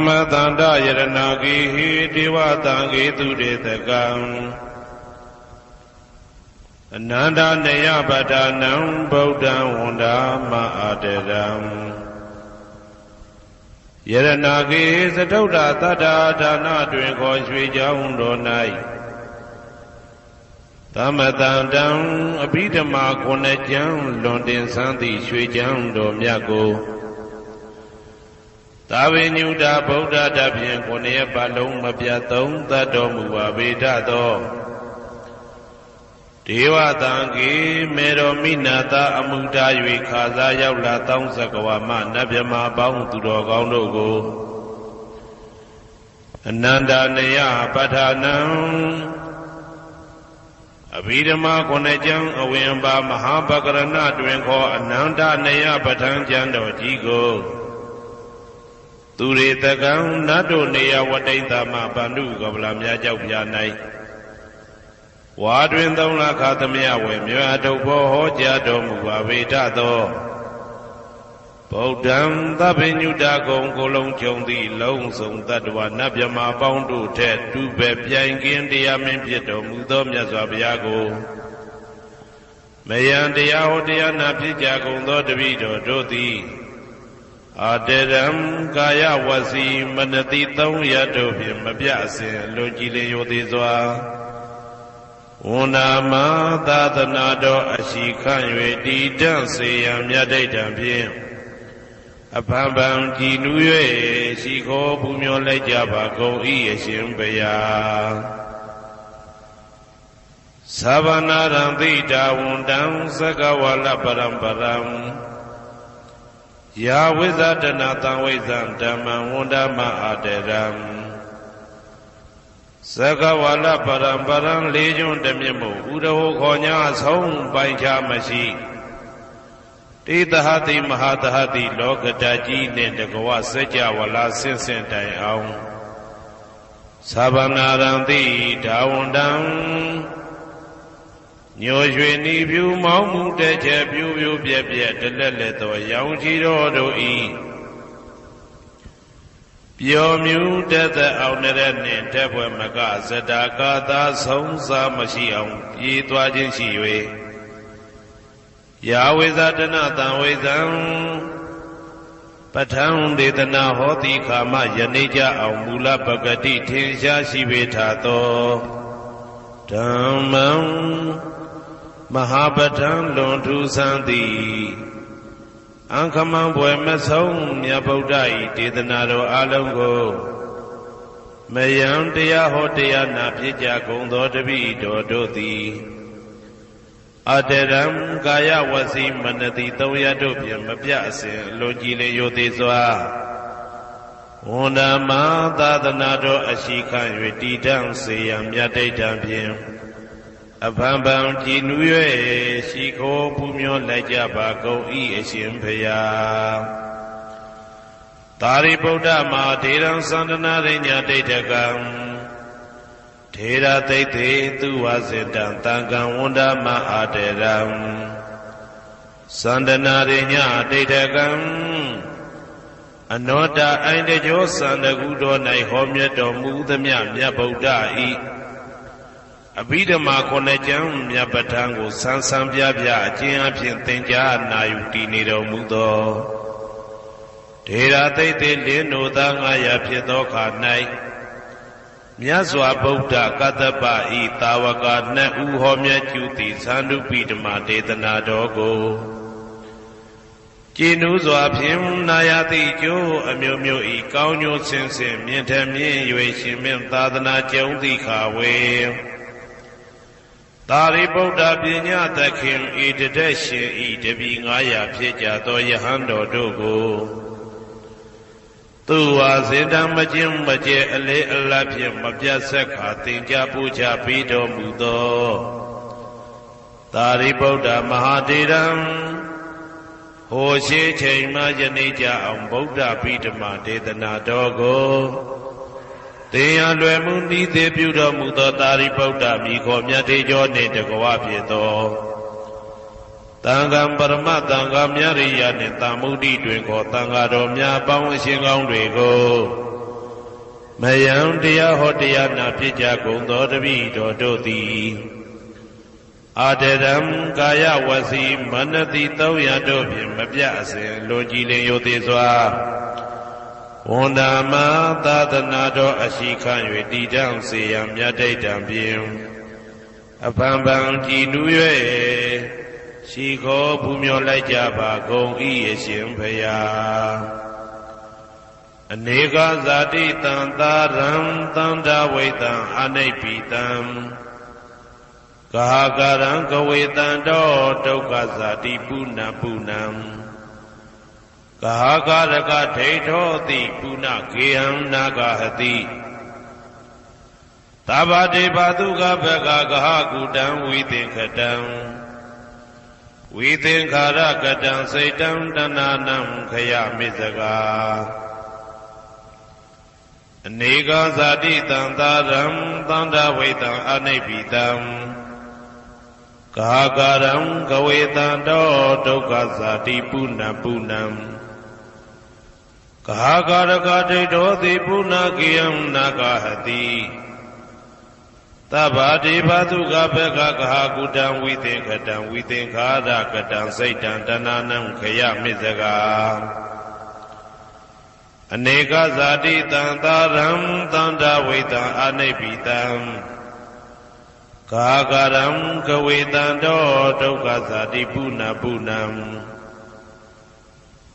မတန္တယရဏဂိဟိဒေဝတံဂေတုတေတကံအနန္တနေယပဋ္ဌာနံဗုဒ္ဓံဝန္ဒာမအာတရံယရဏဂေသတုဒ္ဓတတ္ထာဒါနတွင်ခေါ်ရွှေကြောင်းတော်၌သမတန္တံအဘိဓမ္မာခုနှစ်ကျမ်းလွန်တင်ဆန်းသည့်ရွှေကြောင်းတော်မြတ်ကိုသာဝေညုတာဗုဒ္ဓတဖြင့်ခုနှစ်ပတ်လုံးမပြတ်သုံးသတ်တော်မူပါပေတတ်သောဒေဝတံဂေမေတော်မိနာတာအမှုတာ၍ခါစားရောက်လာတောင်းစကဝါမနတ်မြမပေါင်းသူတော်ကောင်းတို့ကိုအနန္တနေယပဋ္ဌာနံအဘိဓမ္မာခုနှစ်ကျမ်းအဝင်ပါမဟာပကရဏတွင်ခေါ်အနန္တနေယပဋ္ဌာန်းကျမ်းတော်ကြီးကိုသူရေတကံနတ်တို့နေယဝတိတ္တမဗန္ဓုကပလာများကြောက်ပြ၌ဝါတွင်3 လခါသမယဝေမြတ်ထုတ်ဖို့ဟောကြားတော်မူပါပေတတ်သောဗုဒ္ဓံသဗ္ဗညုတကုံကိုလုံးကြုံသည့်လုံးစုံတ attva နတ်မြမပေါင်းတို့ထက်တူပဲပြိုင်ကင်းတရားမင်းဖြစ်တော်မူသောမြတ်စွာဘုရားကိုမယံတရားဟောတရားနာဖြစ်ကြကုန်သောတပည့်တော်တို့သည်အာတရံကာယဝစီမနတိ3 ရက်တို့ဖြင့်မပြအစဉ်လွန်ကြည်လင်ရိုသေစွာဝန္နာမသာသနာတော်အရှိခန့်၍တည်တံ့စေရန်မြတ်ဒိဋ္ဌံဖြင့်အဖန်ဖန်ကြည်နူး၍ရှိခိုးပူမျောလိုက်ကြပါကုန်၏အရှင်ဘုရားသဗ္ဗနာရံသိတာဝန္တံသက္ကဝါလပရံပရံယာဝိဇ္ဇတနာတံဝိဇ္ဇံဓမ္မံဝန္ဒမအာတရံသက္ကဝါလပရံပရံလေးကျွန်းတမြတ်မို့ဥဒဟောခေါ်ညာဆုံးပိုင်ခြားမရှိတေတဟတိမဟာတဟတိလောကတကြီးနှင့်တကဝစัจ java လာဆင့်ဆင့်တိုင်အောင်သဗ္ဗနာရံတိဒါဝန္တံညိုရွှေနီဖြူမောင်းမှုတဲ့ချက်ပြူပြူပြက်ပြက်တလက်လက်သောရောင်ချီတော်တို့ဤပျော်မြူတတ်တဲ့အောင်တဲ့နှင့်တက်ပွဲမကဇတာကာသာဆုံးစားမရှိအောင်ပြေးသွားခြင်းရှိ၍ယာဝိဇာတနာတံဝိဇံပဋ္ဌံဒေသနာဟောတိခာမယနေ့ကြအောင်မူလပဂတိထင်ရှားရှိပေထာသောဓမ္မံမဟာပဋ္ဌံလွန်ထူးဆန်းသည်အံခမံဘွယ်မဆုံးမြတ်ဗုဒ္ဓ၏ဒေသနာတော်အလုံးကိုမယံတရားဟောတရားနာဖြစ်ကြကုန်သောတပည့်တော်တို့သည်အတရံကာယဝစီမနတိ3 ရက်တို့ဖြင့်မပြအစဉ်လွန်ကြည်လင်ရိုသေစွာဝန္ဒမသာသနာတော်အရှိခန့်၍တည်တံ့စေရန်မြတ်ဒိဋ္ဌံဖြင့်အဖန်ဖန်ကြည်နူး၍ရှိခိုးပူမျောလိုက်ကြပါကုန်၏အရှင်ဘုရားသာရိပုတ္တမဟာထေရံသန္တနာရိညာဒိဋ္ဌကံထေရသိတေသူဝစေတံတံကံဝန္ဒမအာတရံသန္တနာရိညာဒိဋ္ဌကံအနောတအိုင်တကျောသန္တကုတော်၌ဟောမြတ်တော်မူသမျှမြတ်ဗုဒ္ဓ၏အဘိဓမ္မာခုနှစ်ကျမ်းမြတ်ပဋ္ဌာန်းကိုဆန်းဆန်းပြပြအကျဉ်းအဖြင့်သင်ကြားနာယူတည်နေတော်မူသောထေရသိတေလင်းတို့သား900ဖြစ်သောခါ၌မြတ်စွာဘုရားကတ္တပဤတာဝက2 ဦးဟောမြတ်ကျူသည်သန္ဓုပိဓမ္မာဒေသနာတော်ကိုကျင့်ဥစွာဖြင့်နာယတိကျိုးအမျိုးမျိုးဤကောင်းကျိုးဆင်းဆင်းမြင့်ထမြင့်၍ရှင်မြတ်သာသနာကျုံသည့်ခါဝေသာရိပုတ္တပညာသခင်ဤတသက်ရှင်ဤတပည့်900ဖြစ်ကြသောယဟန်တော်တို့ကိုသူဝါစေတံမကျင့်မကျဲအလေးအလတ်ဖြင့်မပြတ်ဆက်ခါသင်ကြားပူချပေးတော်မူသောသာရိပုတ္တမဟာထေရံဟိုရှိချိန်မှယနေ့ကြအောင်ဗုဒ္ဓဗိဓမ္မာဒေသနာတော်ကိုသင်ရလွယ်မှုဤသေးပြုတော်မူသောသာရိပုတ္တမိခေါ်မြတ်ထေကျော်နှင့်တကဝဖြစ်သောတန်ခါပရမတန်ခါမြရိယနှင့်တာမုဒ္ဒိတွင်ခေါ်တန်ခါတော်များပေါင်းအရှင်ကောင်းတွေကို မယံတရားဟောတရားနာဖြစ်ကြကုန်သောတပည့်တော်တို့သည်အာတရံကာယဝစီမနတိ300တို့ဖြင့်မပြတ်အစဉ်လိုကြည်လင်ရိုသေစွာဝန်ဓမ္မသာသနာတော်အရှိခံ၍တည်တောင်စေရန်မြတ်ဒိဋ္ဌံဖြင့်အဖန်ဖန်ကြည်နူး၍ရှိခေါ်ပူမျောလိုက်ကြပါကုန်၏အရှင်ဘုရားအနေကဇာတိတံသာရံသန္တာဝိတံအနိဗ္ဗိတံဂဟာကရံကဝေတံတောဒုက္ခဇာတိပုဏ္ဏပုဏ္ဏံဂဟာကရကဒိဋ္ဌောတိပုဏ္ဏဂေဟံနာဂဟတိသဗ္ဗတေဘသုကဘဂဂဟကုတံဝိသင်္ခတံဝိသင်္ခာရကတံစိတ်တံတဏနံခယမိစကာအနေကဇာတိတံသာရံသန္တာဝိတံအနိဗ္ဗိတံကာကရံကဝေတံတောဒုက္ခဇာတိပုဏ္ဏပုဏ္ဏံကာကရကဒိဋ္ဌောတိပုဏ္ဏကိယံနာဂဟတိသဗ္ဗတိဘသုကဘဂဂဟကုတံဝိသင်္ခတံဝိသင်္ခာရကတံစိတ်တံတဏနံခယမိစကာအနေကဇာတိတံသာရံသန္တာဝိတံအနိဗ္ဗိတံကာကရံကဝေတံတောဒုက္ခဇာတိပုဏ္ဏပုဏ္ဏံ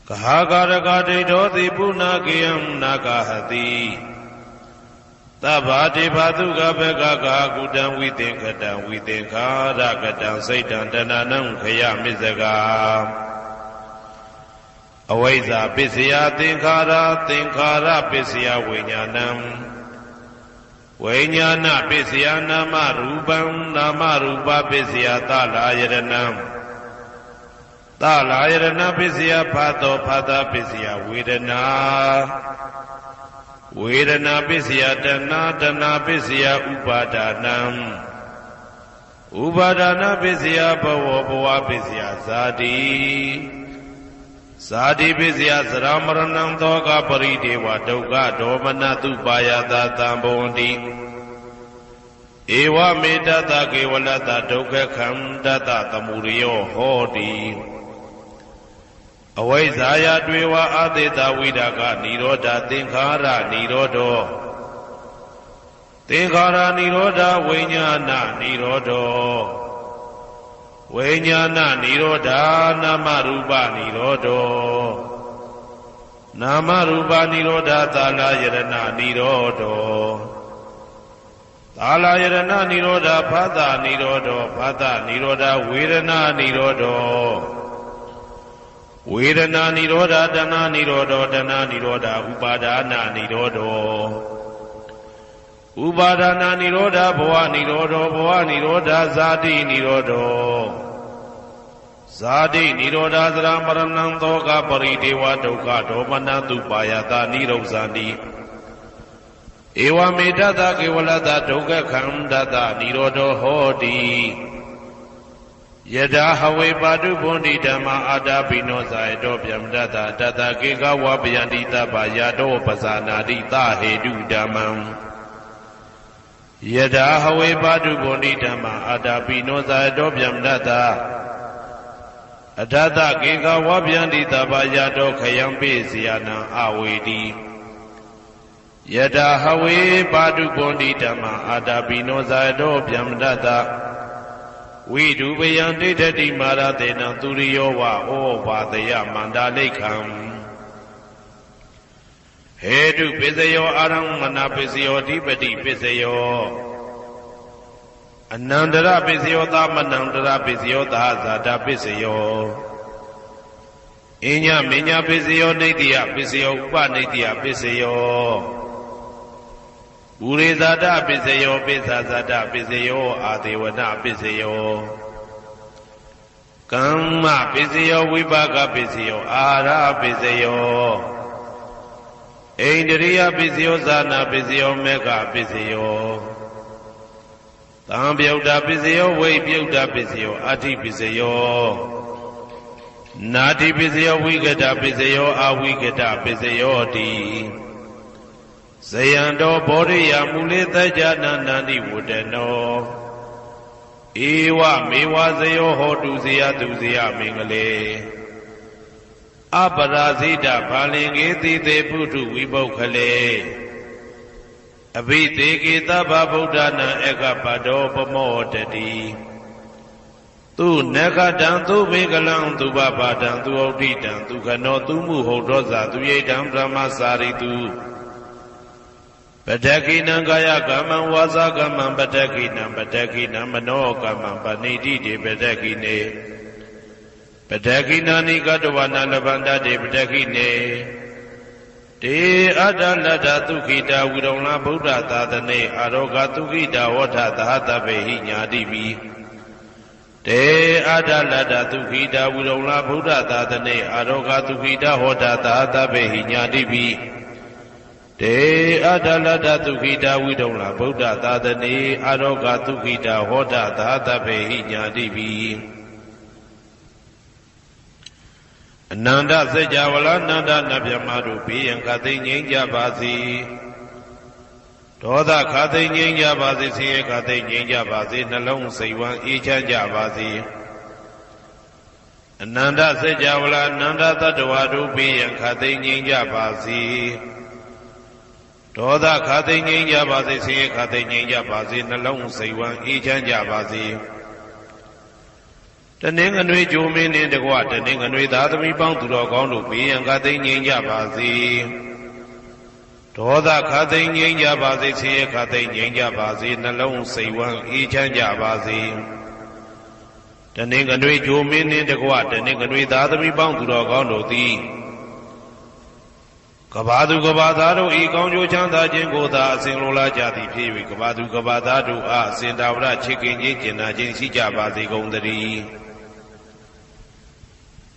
ကာကရကဒိဋ္ဌောတိပုဏ္ဏကိယံနာဂဟတိသဗ္ဗတိဘသုကဘဂဂဟကုတံဝိသင်္ခတံဝိသင်္ခာရကတံစိတ်တံတဏနံခယမိစကာအဝိဇ္ဇာပစ္စယသင်္ခါရသင်္ခါရပစ္စယဝိညာဏံဝိညာဏပစ္စယနာမရူပံနာမရူပပစ္စယသလာယရဏံသလာယရဏပစ္စယဖာတောဖာတာပစ္စယဝေဒနာဝေဒနာပစ္စယတဏတဏပစ္စယဥပါဒနာဥပါဒနာပစ္စယဘဝဘဝပစ္စယဇာတိဇာတိပစ္စယသရမရဏံသောကပရိဒေဝဒုက္ခဒေါမနတုပါယတာတံဘဝန္တိဧဝမေတ္တကေဝလတ္တဒုက္ခခန္တတသမုရိယောဟောတိအဝိဇ္ဇာယတွေဝအာသေတဝိဒကနိရောဓသင်္ခါရနိရောဓောသင်္ခါရနိရောဓဝိညာဏနိရောဓောဝိညာဏနိရောဓနာမရူပနိရောဓောနာမရူပနိရောဓသာလယရဏနိရောဓောသာလယရဏနိရောဓဖသနိရောဓောဖသနိရောဓဝေဒနာနိရောဓောဝေဒနာနိရောဓတဏနိရောဓတဏနိရောဓဥပါဒနာနိရောဓဥပါဒနာနိရောဓဘဝနိရောဓဘဝနိရောဓဇာတိနိရောဓဇာတိနိရောဓသရမရဏံသောကပရိဒေဝဒုက္ခဒေါမနတုပါယတာနိရောဇာတိဧဝမေတ္တကေဝလတ္တဒုက္ခခန္တတနိရောဓဟောတိယထာဟဝေပါတုဗုန်တိဓမ္မာအာတာပိနောဇာယတောဗျမတတတတကေကဝပယန္တိတပယတောပဇာနာတိသဟေတုဓမ္မံယထာဟဝေပါတုဗုန်တိဓမ္မာအာတာပိနောဇာယတောဗျမတတအထတကေကဝပယန္တိတပယတောခယံပိစီယနံအဝေတိယထာဟဝေပါတုဗုန်တိဓမ္မာအာတာပိနောဇာယတောဗျမတတဝိဒုပယံဒိဋ္ဌတိမာရတေနံသူရိယောဝဩဘာတယမန္တာလိခံဟေတုပစ္စယောအာရမဏပစ္စယောဓိပတိပစ္စယောအနန္တရပစ္စယောသမနန္တရပစ္စယောသဟဇာတပစ္စယောအညမညပစ္စယောနေတိယပစ္စယောဥပနေတိယပစ္စယောဥရိဇာတပစ္စယောပိစ္ဆာဇာတပစ္စယောအာဒေဝနပစ္စယောကမ္မပစ္စယောဝိပါကပစ္စယောအာရပစ္စယောဣန္ဒရိယပစ္စယောဇာနာပစ္စယောမေဃပစ္စယောသံပြုတ်တာပစ္စယောဝိပြုတ်တာပစ္စယောအာတိပစ္စယောနာတိပစ္စယောဝိကတပစ္စယောအာဝိကတပစ္စယောတိ ဇယံတော်ဘောရိယမူလေတကြနာနန္တိဝတ္တနောဧဝမေဝဇယောဟောတုဇယတုဇယမင်္ဂလေအပရာဇိတဘာလင်ကေတိတေပုထုဝိပုခ္ခလေအဘိသေကေသဗ္ဗဗုဒ္ဓနာဧကပတောပမောတတိသူနဂတံသူဘေကလံသူဘဘာတံသူဩဋ္ဌိတံသူခနောသူမှုဟုတ်တော်သာသူယေတံဗြဟ္မစာရိတုပတ္တကိနံကာယကမ္မံဝါစာကမ္မံပတ္တကိနံပတ္တကိနံမနောကမ္မံပဏိတိတေပတ္တကိနေပတ္တကိနာနိကတဝနာလဗန္တတေပတ္တကိနေတေအတ္တလတ္တသုခိတာဝိရုံလာဗုဒ္ဓသာသနေအာရောဂသုခိတာဝဋ္ဌသဟတဗေဟိညာတိပိတေအတ္တလတ္တသုခိတာဝိရုံလာဗုဒ္ဓသာသနေအာရောဂသုခိတာဟောတာသဟတဗေဟိညာတိပိတေအတ္တလတ္တသုခိတာဝိရုံလာဗုဒ္ဓသာသနေအာရောဂသုခိတာဟောတာသဟတဗေဟိညာတိပိအနန္တစัจ java လာနန္ဒနဗျမတို့ဘေးရန်ခသိငြိမ်းကြပါစေဒေါသခသိငြိမ်းကြပါစေဆင်းရဲခသိငြိမ်းကြပါစေနှလုံးစိတ်ဝမ်းအေးချမ်းကြပါစေအနန္တစัจ java လာနန္ဒတတ္တဝါတို့ဘေးရန်ခသိငြိမ်းကြပါစေဒေါသခသိငြိမ်းကြပါစေဆင်းရဲခသိငြိမ်းကြပါစေနှလုံးစိတ်ဝမ်းအေးချမ်းကြပါစေတနင်္ဂနွေဂျိုမင်းနှင့်တကွတနင်္ဂနွေသားသမီးပေါင်းသူတော်ကောင်းတို့ဘေးရန်ခသိငြိမ်းကြပါစေဒေါသခသိငြိမ်းကြပါစေဆင်းရဲခသိငြိမ်းကြပါစေနှလုံးစိတ်ဝမ်းအေးချမ်းကြပါစေတနင်္ဂနွေဂျိုမင်းနှင့်တကွတနင်္ဂနွေသားသမီးပေါင်းသူတော်ကောင်းတို့သည်ကဘာသူကဘာသားတို့ဤကောင်းကျိုးချမ်းသာခြင်းကိုသာအစဉ်လိုလားကြသည်ဖြစ်၍ကဘာသူကဘာသားတို့အားအစဉ်တာဝရချစ်ခင်ခြင်းကျင်နာခြင်းရှိကြပါစေကုန်သတည်း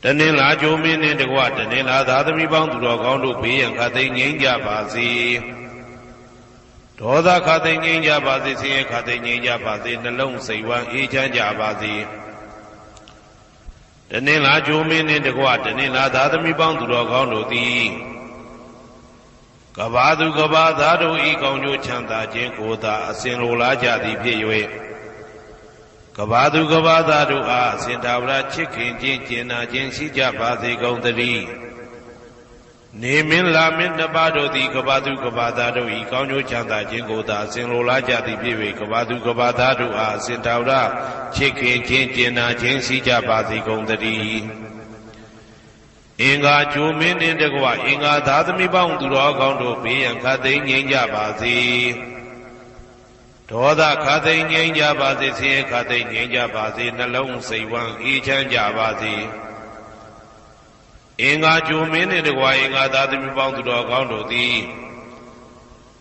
တနင်္လာဂျိုမင်းနှင့်တကွတနင်္လာသားသမီးပေါင်းသူတော်ကောင်းတို့ဘေးရန်ခသိငြိမ်းကြပါစေဒေါသခသိငြိမ်းကြပါစေဆင်းရဲခသိငြိမ်းကြပါစေနှလုံးစိတ်ဝမ်းအေးချမ်းကြပါစေတနင်္လာဂျိုမင်းနှင့်တကွတနင်္လာသားသမီးပေါင်းသူတော်ကောင်းတို့သည်ကဘာသူကဘာသားတို့ဤကောင်းကျိုးချမ်းသာခြင်းကိုသာအစဉ်လိုလားကြသည်ဖြစ်၍ကဘာသူကဘာသားတို့အားအစဉ်တာဝရချစ်ခင်ခြင်းကျင်နာခြင်းရှိကြပါစေကုန်သတည်းနေမင်းလာမင်းနှစ်ပါးတို့သည်ကဘာသူကဘာသားတို့ဤကောင်းကျိုးချမ်းသာခြင်းကိုသာအစဉ်လိုလားကြသည်ဖြစ်၍ကဘာသူကဘာသားတို့အားအစဉ်တာဝရချစ်ခင်ခြင်းကျင်နာခြင်းရှိကြပါစေကုန်သတည်းအင်္ဂါဂျိုမင်းနှင့်တကွအင်္ဂါသားသမီးပေါင်းသူတော်ကောင်းတို့ဘေးရန်ခသိငြိမ်းကြပါစေဒေါသခသိငြိမ်းကြပါစေဆင်းရဲခသိငြိမ်းကြပါစေနှလုံးစိတ်ဝမ်းအေးချမ်းကြပါစေအင်္ဂါဂျိုမင်းနှင့်တကွအင်္ဂါသားသမီးပေါင်းသူတော်ကောင်းတို့သည်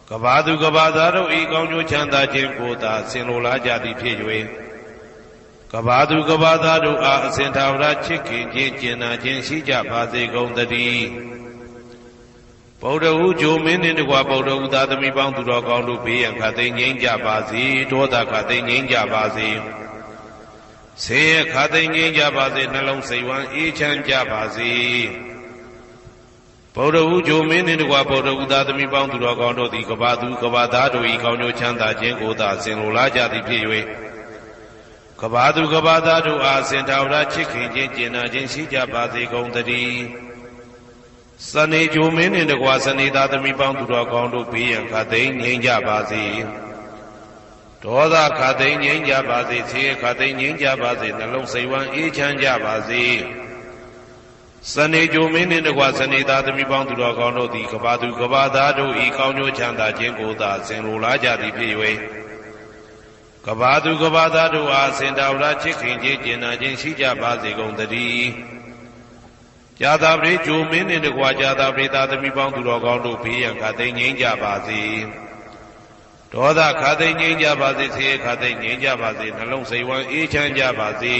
ကဘာသူကဘာသားတို့ဤကောင်းကျိုးချမ်းသာခြင်းကိုသာဆင်လိုလားကြသည်ဖြစ်၍ကဘာသူကဘာသားတို့အားအစဉ်ထာဝရချစ်ခင်ခြင်းကျင်နာခြင်းရှိကြပါစေကုန်သတည်းဗုဒ္ဓဟူဂျိုမင်းနှင့်တကွဗုဒ္ဓဟူသားသမီးပေါင်းသူတော်ကောင်းတို့ဘေးရန်ခသိငြိမ်းကြပါစေဒေါသခသိငြိမ်းကြပါစေဆင်းရဲခသိငြိမ်းကြပါစေနှလုံးစိတ်ဝမ်းအေးချမ်းကြပါစေဗုဒ္ဓဟူဂျိုမင်းနှင့်တကွဗုဒ္ဓဟူသားသမီးပေါင်းသူတော်ကောင်းတို့သည်ကဘာသူကဘာသားတို့ဤကောင်းကျိုးချမ်းသာခြင်းကိုသာဆင်လိုလားကြသည်ဖြစ်၍ကဘာသူကဘာသားတို့အားစင်တာဝရချစ်ခင်ခြင်းကျင်နာခြင်းရှိကြပါစေကုန်သတည်းစနေဂျိုမင်းနှင့်တကွစနေသားသမီးပေါင်းသူတော်ကောင်းတို့ဘေးရန်ခသိငြိမ်းကြပါစေဒေါသခသိငြိမ်းကြပါစေဆင်းရဲခသိငြိမ်းကြပါစေနှလုံးစိတ်ဝမ်းအေးချမ်းကြပါစေစနေဂျိုမင်းနှင့်တကွစနေသားသမီးပေါင်းသူတော်ကောင်းတို့သည်ကဘာသူကဘာသားတို့ဤကောင်းကျိုးချမ်းသာခြင်းကိုသာဆင်လိုလားကြသည်ဖြစ်၍ကဘာသူကဘာသားတို့အားစင်တာဝရချစ်ခင်ခြင်းကျင်နာခြင်းရှိကြပါစေကုန်သတည်းဇာတာပရိဂျိုမင်းနှင့်တကွာဇာတာပရိသားသမီးပေါင်းသူတော်ကောင်းတို့ဘေးရန်ခသိငြိမ်းကြပါစေဒေါသခသိငြိမ်းကြပါစေဆင်းရဲခသိငြိမ်းကြပါစေနှလုံးစိတ်ဝမ်းအေးချမ်းကြပါစေ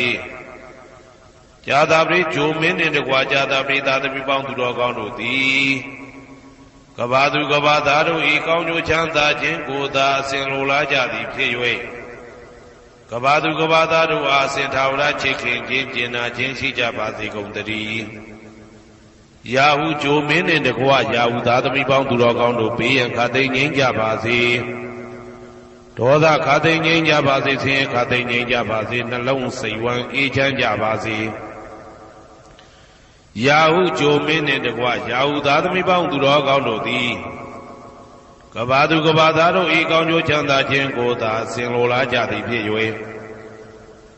ဇာတာပရိဂျိုမင်းနှင့်တကွာဇာတာပရိသားသမီးပေါင်းသူတော်ကောင်းတို့သည်ကဘာသူကဘာသားတို့ဤကောင်းကျိုးချမ်းသာခြင်းကိုသာအစဉ်လိုလားကြသည်ဖြစ်၍ကဘာသူကဘာသားတို့အားစင်ထာဝရချစ်ခင်ခြင်းကျင်နာခြင်းရှိကြပါစေကုန်သတည်း ရာဟုဂျိုမင်းနှင့်တကွရာဟုသားသမီးပေါင်းသူတော်ကောင်းတို့ဘေးရန်ခါသိမ်းငြိမ်းကြပါစေဒေါသခါသိမ်းငြိမ်းကြပါစေဆင်းရဲခါသိမ်းငြိမ်းကြပါစေနှလုံးစိတ်ဝမ်းအေးချမ်းကြပါစေရာဟုဂျိုမင်းနှင့်တကွရာဟုသားသမီးပေါင်းသူတော်ကောင်းတို့သည်ကဘာသူကဘာသားတို့ဤကောင်းကျိုးချမ်းသာခြင်းကိုသာဆင်လိုလားကြသည်ဖြစ်၍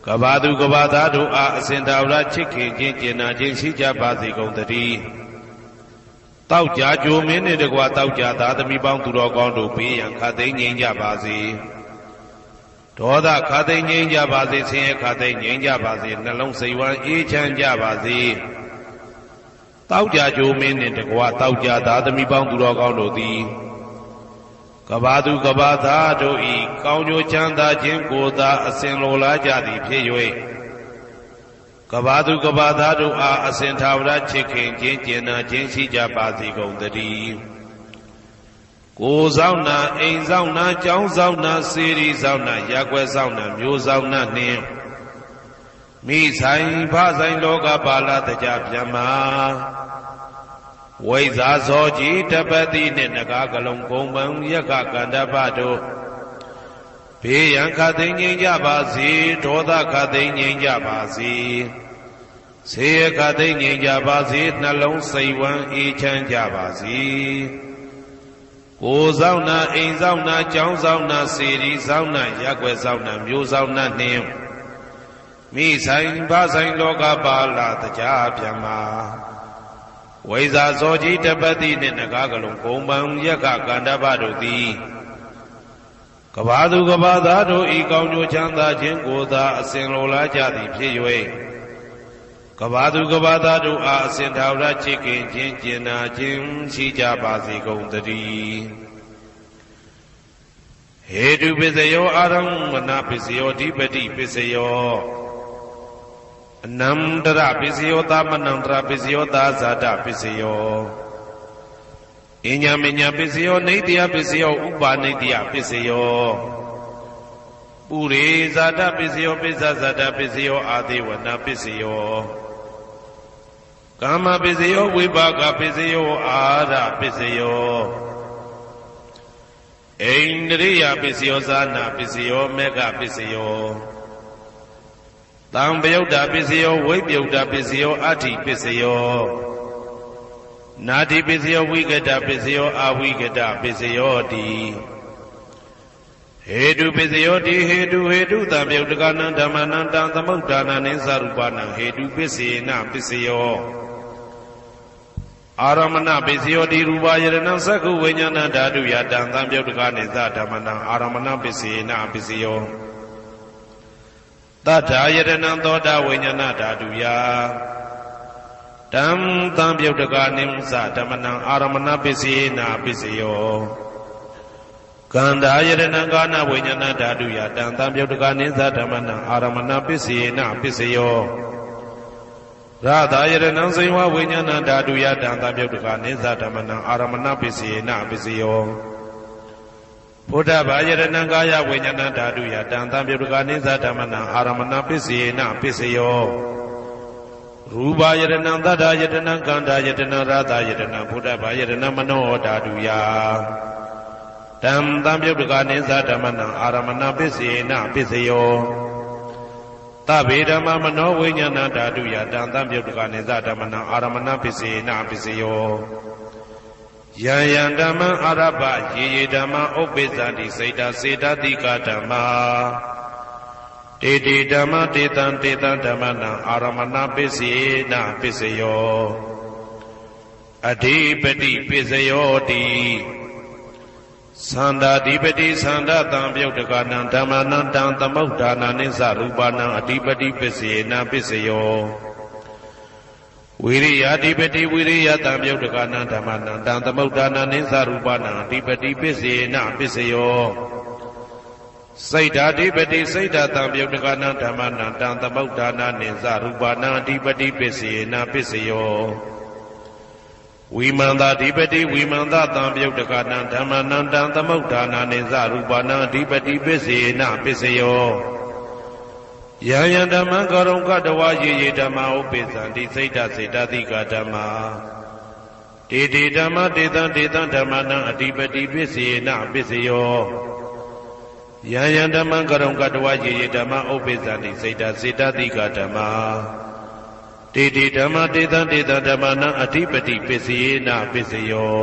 ကဘာသူကဘာသားတို့အားအစဉ်တော်ရာချစ်ခင်ခြင်းကျင်နာခြင်းရှိကြပါစေကုန်သတည်းတောက်ကြကြိုမင်းနှင့်တကွတောက်ကြသားသမီးပေါင်းသူတော်ကောင်းတို့ဘေးရန်ခါသိမ်းငြိမ်းကြပါစေဒေါသခါသိမ်းငြိမ်းကြပါစေဆင်းရဲခါသိမ်းငြိမ်းကြပါစေနှလုံးစိတ်ဝမ်းအေးချမ်းကြပါစေတောက်ကြကြိုမင်းနှင့်တကွတောက်ကြသားသမီးပေါင်းသူတော်ကောင်းတို့သည်ကဘာသူကဘာသားတို့ဤကောင်းကျိုးချမ်းသာခြင်းကိုသာအစဉ်လိုလားကြသည်ဖြစ်၍ကဘာသူကဘာသားတို့အားအစဉ်ထာဝရချစ်ခင်ခြင်းကျင်နာခြင်းရှိကြပါစေကုန်သတည်းကိုယ်ဆောင်နာအိမ်ဆောင်နာကျောင်းဆောင်နာစေရီဆောင်နာရပ်ကွက်ဆောင်နာမျိုးဆောင်နာနှင့်မိဆိုင်ဖဆိုင်လောကပါဠတကြဗျမ္မာဝိဇာဇောကြီးတပတိနှင့်နဂါကလုံးကုံပံယက္ခကန္တပတို့ဘေးရန်ခသိမ်းငြိမ်းကြပါစေဒေါသခသိမ်းငြိမ်းကြပါစေဆေးရခသိမ်းငြိမ်းကြပါစေနှလုံးစိတ်ဝမ်းအေးချမ်းကြပါစေကိုယ်ဆောင်နာအိမ်ဆောင်နာကျောင်းဆောင်နာစေရီဆောင်နာရပ်ကွက်ဆောင်နာမျိုးဆောင်နာနှင့်မိဆိုင်ဖဆိုင်လောကပါဠတကြဗျမ္မာဝိဇာဇောကြီးတပတိနှင့်နဂါကလုံးကုံပံယက္ခကန္တပတို့သည်ကဘာသူကဘာသားတို့ဤကောင်းကျိုးချမ်းသာခြင်းကိုသာအစဉ်လိုလားကြသည်ဖြစ်၍ကဘာသူကဘာသားတို့အားအစဉ်ထာဝရချစ်ခင်ခြင်းကျင်နာခြင်းရှိကြပါစေကုန်သတည်းဟေတုပစ္စယောအာရမဏပစ္စယောဓိပတိပစ္စယောအနန္တရပစ္စယောသမနန္တရပစ္စယောသာဇာတပစ္စယောအညမညပစ္စယောနေတ္တယပစ္စယောဥပါနေတ္တယပစ္စယောပုရိဇာတပစ္စယောပိစ္ဆဇာတပစ္စယောအာဒေဝနာပစ္စယောကာမပစ္စယောဝိပါကပစ္စယောအာရပစ္စယောဣန္ဒရိယပစ္စယောဇာနာပစ္စယောမေဃပစ္စယောတံပယုတ်တာပစ္စယောဝိပယုတ်တာပစ္စယောအဋ္ဌိပစ္စယောနာတိပစ္စယောဝိကတပစ္စယောအဝိကတပစ္စယောတိဟေတုပစ္စယောတိဟေတုတံပယုတ်တကနံဓမ္မနံတံသမုဋ္ဌာနံနိသရူပနံဟေတုပစ္စေနပစ္စယောအာရမဏပစ္စယောတိရူပယရဏံသက္ခုဝိညာဏဓာတုယတံသံပယုတ်တကနိသဓမ္မနံအာရမဏပစ္စေနပစ္စယောတထာယတနံသောတာဝိညာဏဓာတုယတံသံပယုတ်တကနိသဓမ္မနံအာရမဏပစ္စေနပစ္စယောကန္ဓာယတနံကာနဝိညာဏဓာတုယတံသံပယုတ်တကနိသဓမ္မနံအာရမဏပစ္စေနပစ္စယောရတာယတနံစိဝဝိညာဏဓာတုယတံသံပယုတ်တကနိသဓမ္မနံအာရမဏပစ္စေနပစ္စယောဘုဒ္ဓဘာယတနံကာယဝိညာဏဓာတုယတံသံပယုတ်တကနိသဓမ္မနံအာရမဏပစ္စေနပစ္စယောရူပယတနံသတ္တယတနံကန္ဓာယတနံရတာယတနံဘုဒ္ဓဘာယတနံမနောဓာတုယတံသံပယုတ်တကနိသဓမ္မနံအာရမဏပစ္စေနပစ္စယောသဗ္ဗေဓမ္မမနောဝိညာဏဓာတုယတံသံပယုတ်တကနိသဓမ္မနံအာရမဏပစ္စေနပစ္စယောယံယံဓမ္မံအာရပယေယေဓမ္မဥပ္ပိသတိစိတ်တစေတတိကဓမ္မာတေတိဓမ္မတေတံဓမ္မနံအာရမဏပစ္စေနပစ္စယောအဓိပတိပစ္စယောတိသန္တာဓိပတိသန္တာတံပယုတ်တကနံဓမ္မနံတံသမုဋ္ဌာနနိသရူပနံအဓိပတိပစ္စေနပစ္စယောဝိရိယဓိပတိဝိရိယတံပယုတ်တကနံဓမ္မနံတံသမုဋ္ဌာနနိသရူပနံအဓိပတိပစ္စေနပစ္စယောစိတ်ဓာဓိပတိစိတ်ဓာတံပယုတ်တကနံဓမ္မနံတံသမုဋ္ဌာနနိသရူပနံအဓိပတိပစ္စေနပစ္စယောဝိမန္တဓိပတိဝိမန္တတံပယုတ်တကနံဓမ္မနံတံသမုဋ္ဌာနနိသရူပနံအဓိပတိပစ္စေနပစ္စယောယံယံဓမ္မံကရုံကတဝါယေယေဓမ္မဥပိသံတိစိတ်တစေတတိကဓမ္မာ တေတေဓမ္မတေတံတေတံဓမ္မနံအဓိပတိပစ္စေနပစ္စယောယံယံဓမ္မံကရုံကတဝယေယေဓမ္မဥပ္ပိသန္တိစိတ်တစေတတိကဓမ္မာတေတေဓမ္မတေတံတေတံဓမ္မနံအဓိပတိပစ္စေနပစ္စယော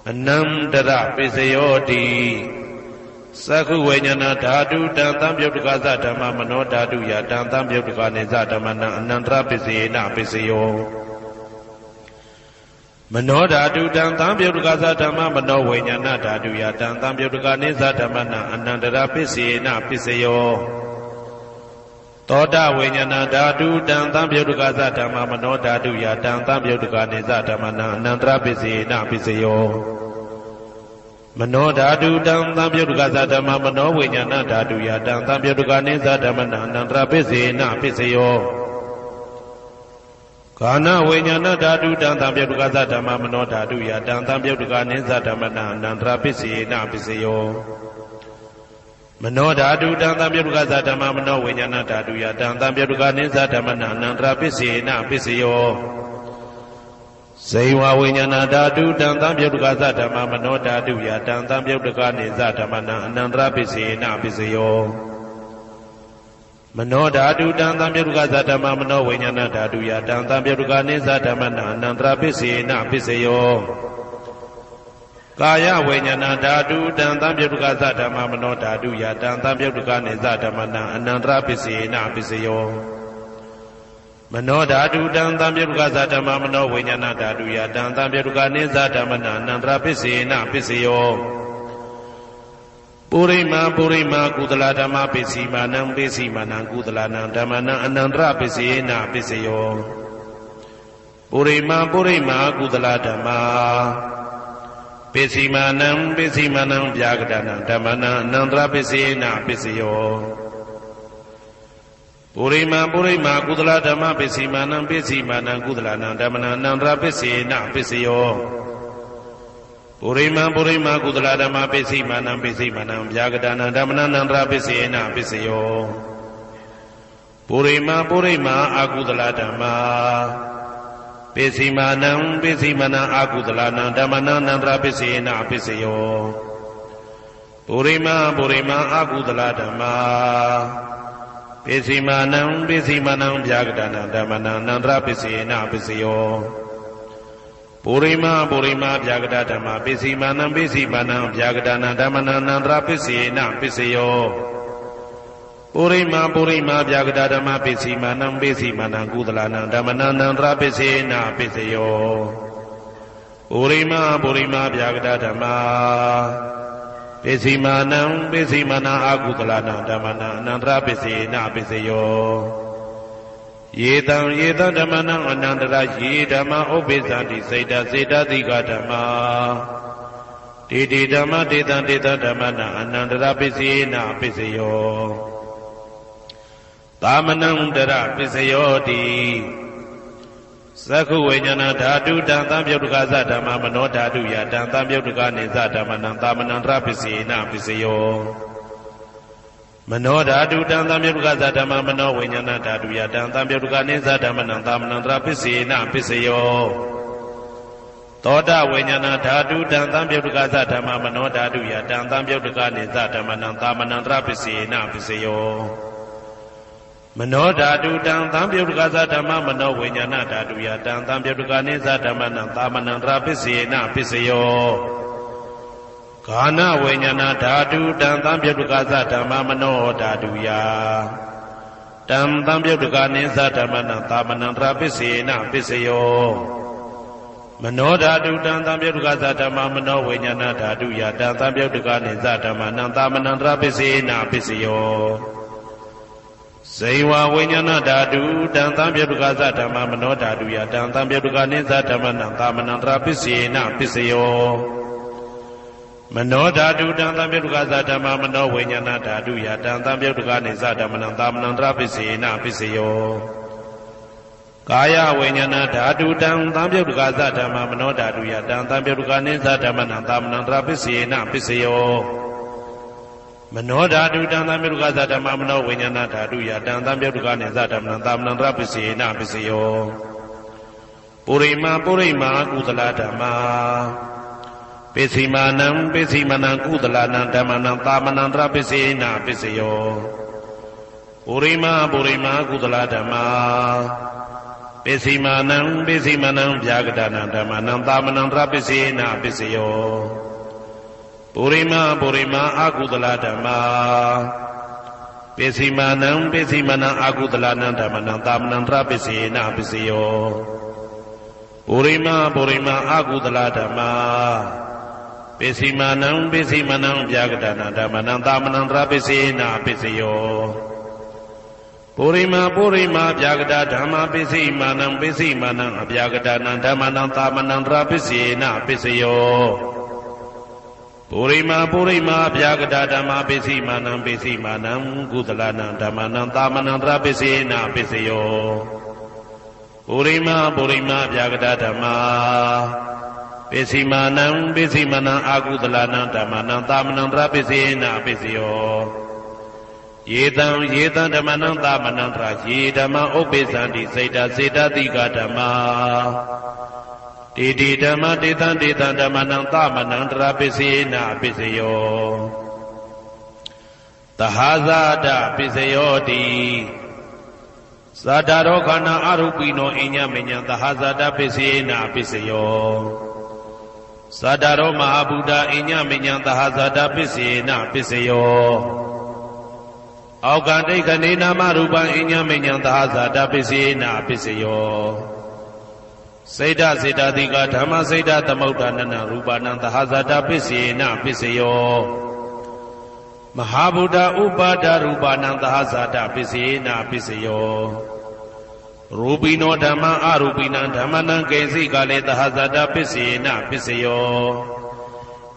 အနန္တရပစ္စယောတိသက္ခုဝိညာဏဓာတုတံသံပြုတ်တကသဓမ္မမနောဓာတုယတံသံပြုတ်တကနေသဓမ္မနံအနန္တရပစ္စေနပစ္စယောမနောဓာတုတံသံပြုတ်တကသဓမ္မမနောဝိညာဏဓာတုယတံသံပြုတ်တကနေသဓမ္မနံအနန္တရပစ္စေနပစ္စယောသောတဝိညာဏဓာတုတံသံပြုတ်တကသဓမ္မမနောဓာတုယတံသံပြုတ်တကနေသဓမ္မနံအနန္တရပစ္စေနပစ္စယောမနောဓာတုတံသံပြုတ်တကသဓမ္မမနောဝိညာဏဓာတုယတံသံပြုတ်တကနေသဓမ္မနံအနန္တရပစ္စေနပစ္စယောကာနဝိညာဏဓာတုတံသံပြုတ်တကသဓမ္မမနောဓာတုယတံသံပြုတ်တကနေသဓမ္မနံအနန္တရပစ္စေနပစ္စယောမနောဓာတုတံသံပြုတ်တကသဓမ္မမနောဝိညာဏဓာတုယတံသံပြုတ်တကနေသဓမ္မနံအနန္တရပစ္စေနပစ္စယောဇေဝဝိညာဏဓာတုတံသံပြုတ်တကသဓမ္မမနောဓာတုယတံသံပြုတ်တကနေသဓမ္မနံအနန္တရပစ္စေနပစ္စယောမနောဓာတုတံသံပြုတ်တကသဓမ္မမနောဝိညာဏဓာတုယတံသံပြုတ်တကနေသဓမ္မနံအနန္တရပစ္စေနပစ္စယောကာယဝိညာဏဓာတုတံသံပြုတ်တကသဓမ္မမနောဓာတုယတံသံပြုတ်တကနေသဓမ္မနံအနန္တရပစ္စေနပစ္စယောမနောဓာတုတံသံပြုတ်တကသဓမ္မမနောဝိညာဏဓာတုယတံသံပြုတ်တကနေသဓမ္မနံအနန္တရပစ္စေနပစ္စယောပုရိမာပုရိမာကုသလဓမ္မပစ္စည်းမာနံပစ္စည်းမာနံကုသလနံဓမ္မနံအနန္တရပစ္စေနပစ္စယောပုရိမာပုရိမာကုသလဓမ္မာပစ္စည်းမာနံပစ္စည်းမာနံဗျာကတနံဓမ္မနံအနန္တရပစ္စေနပစ္စယောပုရိမာပုရိမာကုသလဓမ္မပစ္စည်းမာနံပစ္စည်းမာနံကုသလနံဓမ္မနံအနန္တရပစ္စေနပစ္စယောပုရိမာပုရိမာကုသလဓမ္မပစ္စည်းမာနံပစ္စည်းမာနံဗျာကတနံဓမ္မနံအနန္တရပစ္စေနပစ္စယောပုရိမာပုရိမာအာကုသလဓမ္မာပစ္စည်းမာနံပစ္စည်းမာနံအာကုသလနံဓမ္မနံအနန္တရပစ္စေနပစ္စယောပုရိမာပုရိမာအာကုသလဓမ္မာပစ္စည်းမာနံပစ္စည်းမာနံဗျာကတနံဓမ္မနံအနန္တရပစ္စေနပစ္စယောပုရိမာပုရိမာဗျာကတဓမ္မပစ္စည်းမာနံပစ္စည်းမာနံဗျာကတနံဓမ္မနံအနန္တရပစ္စေနပစ္စယောပုရိမာပုရိမာဗျာကတဓမ္မပစ္စည်းမာနံပစ္စည်းမာနံကုသလနံဓမ္မနံအနန္တရပစ္စေနပစ္စယောပုရိမာပုရိမာဗျာကတဓမ္မပစ္စည်းမာနံပစ္စည်းမာနံအာကုသလနံဓမ္မနံအနန္တရပစ္စေနပစ္စယောယေတံဓမ္မနံအနန္တရယေဓမ္မဥပ္ပိသန္တိစိတ်တစေတတိကဓမ္မာတေတေဓမ္မတေတံတေတံဓမ္မနံအနန္တရပစ္စေနပစ္စယောသာမနံတရပစ္စယောတိသက္ခုဝိညာဏဓာတုတံသံပြုတ်တကသဓမ္မမနောဓာတုယတံသံပြုတ်တကနေသဓမ္မနံသာမနံတရပစ္စေနပစ္စယောမနောဓာတုတံသံပြုတ်တကသဓမ္မမနောဝိညာဏဓာတုယတံသံပြုတ်တကနေသဓမ္မနံသာမနံတရပစ္စေနပစ္စယောသောတဝိညာဏဓာတုတံသံပြုတ်တကသဓမ္မမနောဓာတုယတံသံပြုတ်တကနေသဓမ္မနံသာမနံတရပစ္စေနပစ္စယောမနောဓာတုတံသံပြုတ်တကသဓမ္မမနောဝိညာဏဓာတုယတံသံပြုတ်တကနေသဓမ္မနံသာမနံတရပစ္စေနပစ္စယောကာနဝိညာဏဓာတုတံသံပြုတ်တကသဓမ္မမနောဓာတုယတံသံပြုတ်တကနေသဓမ္မနံသာမနံတရပစ္စေနပစ္စယောမနောဓာတုတံသံပြုတ်တကသဓမ္မမနောဝိညာဏဓာတုယတံသံပြုတ်တကနေသဓမ္မနံသာမနံတရပစ္စေနပစ္စယောဇေဝဝိညာဏဓာတုတံသံပြုတ်တကသဓမ္မမနောဓာတုယတံသံပြုတ်တကနေသဓမ္မနံသာမနံတရပစ္စေနပစ္စယောမနောဓာတုတံသံပြုတ်တကသဓမ္မမနောဝိညာဏဓာတုယတံသံပြုတ်တကနေသဓမ္မနံသာမနံတရပစ္စေနပစ္စယောကာယဝိညာဏဓာတုတံသံပြုတ်တကသဓမ္မမနောဓာတုယတံသံပြုတ်တကနေသဓမ္မနံသာမနံတရပစ္စေနပစ္စယောမနောဓာတုတံသံပြုတ်တကသဓမ္မမနောဝိညာဏဓာတုယတံသံပြုတ်တကနေသဓမ္မနံသာမနံတရပစ္စေနပစ္စယောပ ပုရိမာကုသလဓမ္မာပိစိမာနံပိစိမနံကုသလနံဓမ္မနံသာမနံတရပိစေနပိစယောပုရိမာကုသလဓမ္မာပိစိမာနံပိစိမနံဗျာဂဒနံဓမ္မနံသာမနံတရပိစေနပိစယောပုရိမာအကုသလဓမ္မာပိစိမာနံပိစိမနံအကုသလနံဓမ္မနံသာမနံတရပိစေနပိစယောပုရိမာအကုသလဓမ္မာပိစိမာနံပိစိမနံဗျာဂဒနံဓမ္မနံသာမနံတရပိစေနပိစယောပုရိမာဗျာဂဒဓမ္မာပိစိမာနံပိစိမနံအဗျာဂဒနံဓမ္မနံသာမနံတရပိစေနပိစယောပုရိမာဗျာဂဒဓမ္မာပိစိမာနံကုသလနံဓမ္မနံသာမနံတရပိစေနပိစယောပုရိမာဗျာဂဒဓမ္မာပိစိမာနံအကုသလနံဓမ္မနံသာမနံတရပိစေနပိစယောယေတံဓမ္မနံသာမနံတရယေဓမ္မဥပ္ပိသန္တိစေတတိကဓမ္မာတေဓမ္မတေတံဓမ္မနံသာမနံတရပိစေနပိစယောသဟာဇာတပိစယောတိဇာတာရောခန္ဓာအရူပိနောအညမညံသဟာဇာတပိစေနပိစယောဇာတာရောမဟာဗုဒ္ဓအညမညံသဟာဇာတပိစေနပိစယောအောက်ကဒိဋ္ဌနေနာမရူပံအညမညံသဟာဇာတပိစေနပိစယောစေတတိကဓမ္မစေတသမုဋ္ဌာနနရူပနံသဟာဇာတပိစေနပိစယောမဟာဗုဒ္ဓဥပါဒရူပနံသဟာဇာတပိစေနပိစယောရူပိနောဓမ္မအရူပိနံဓမ္မနံကေစိကလေသဟာဇာတပိစေနပိစယော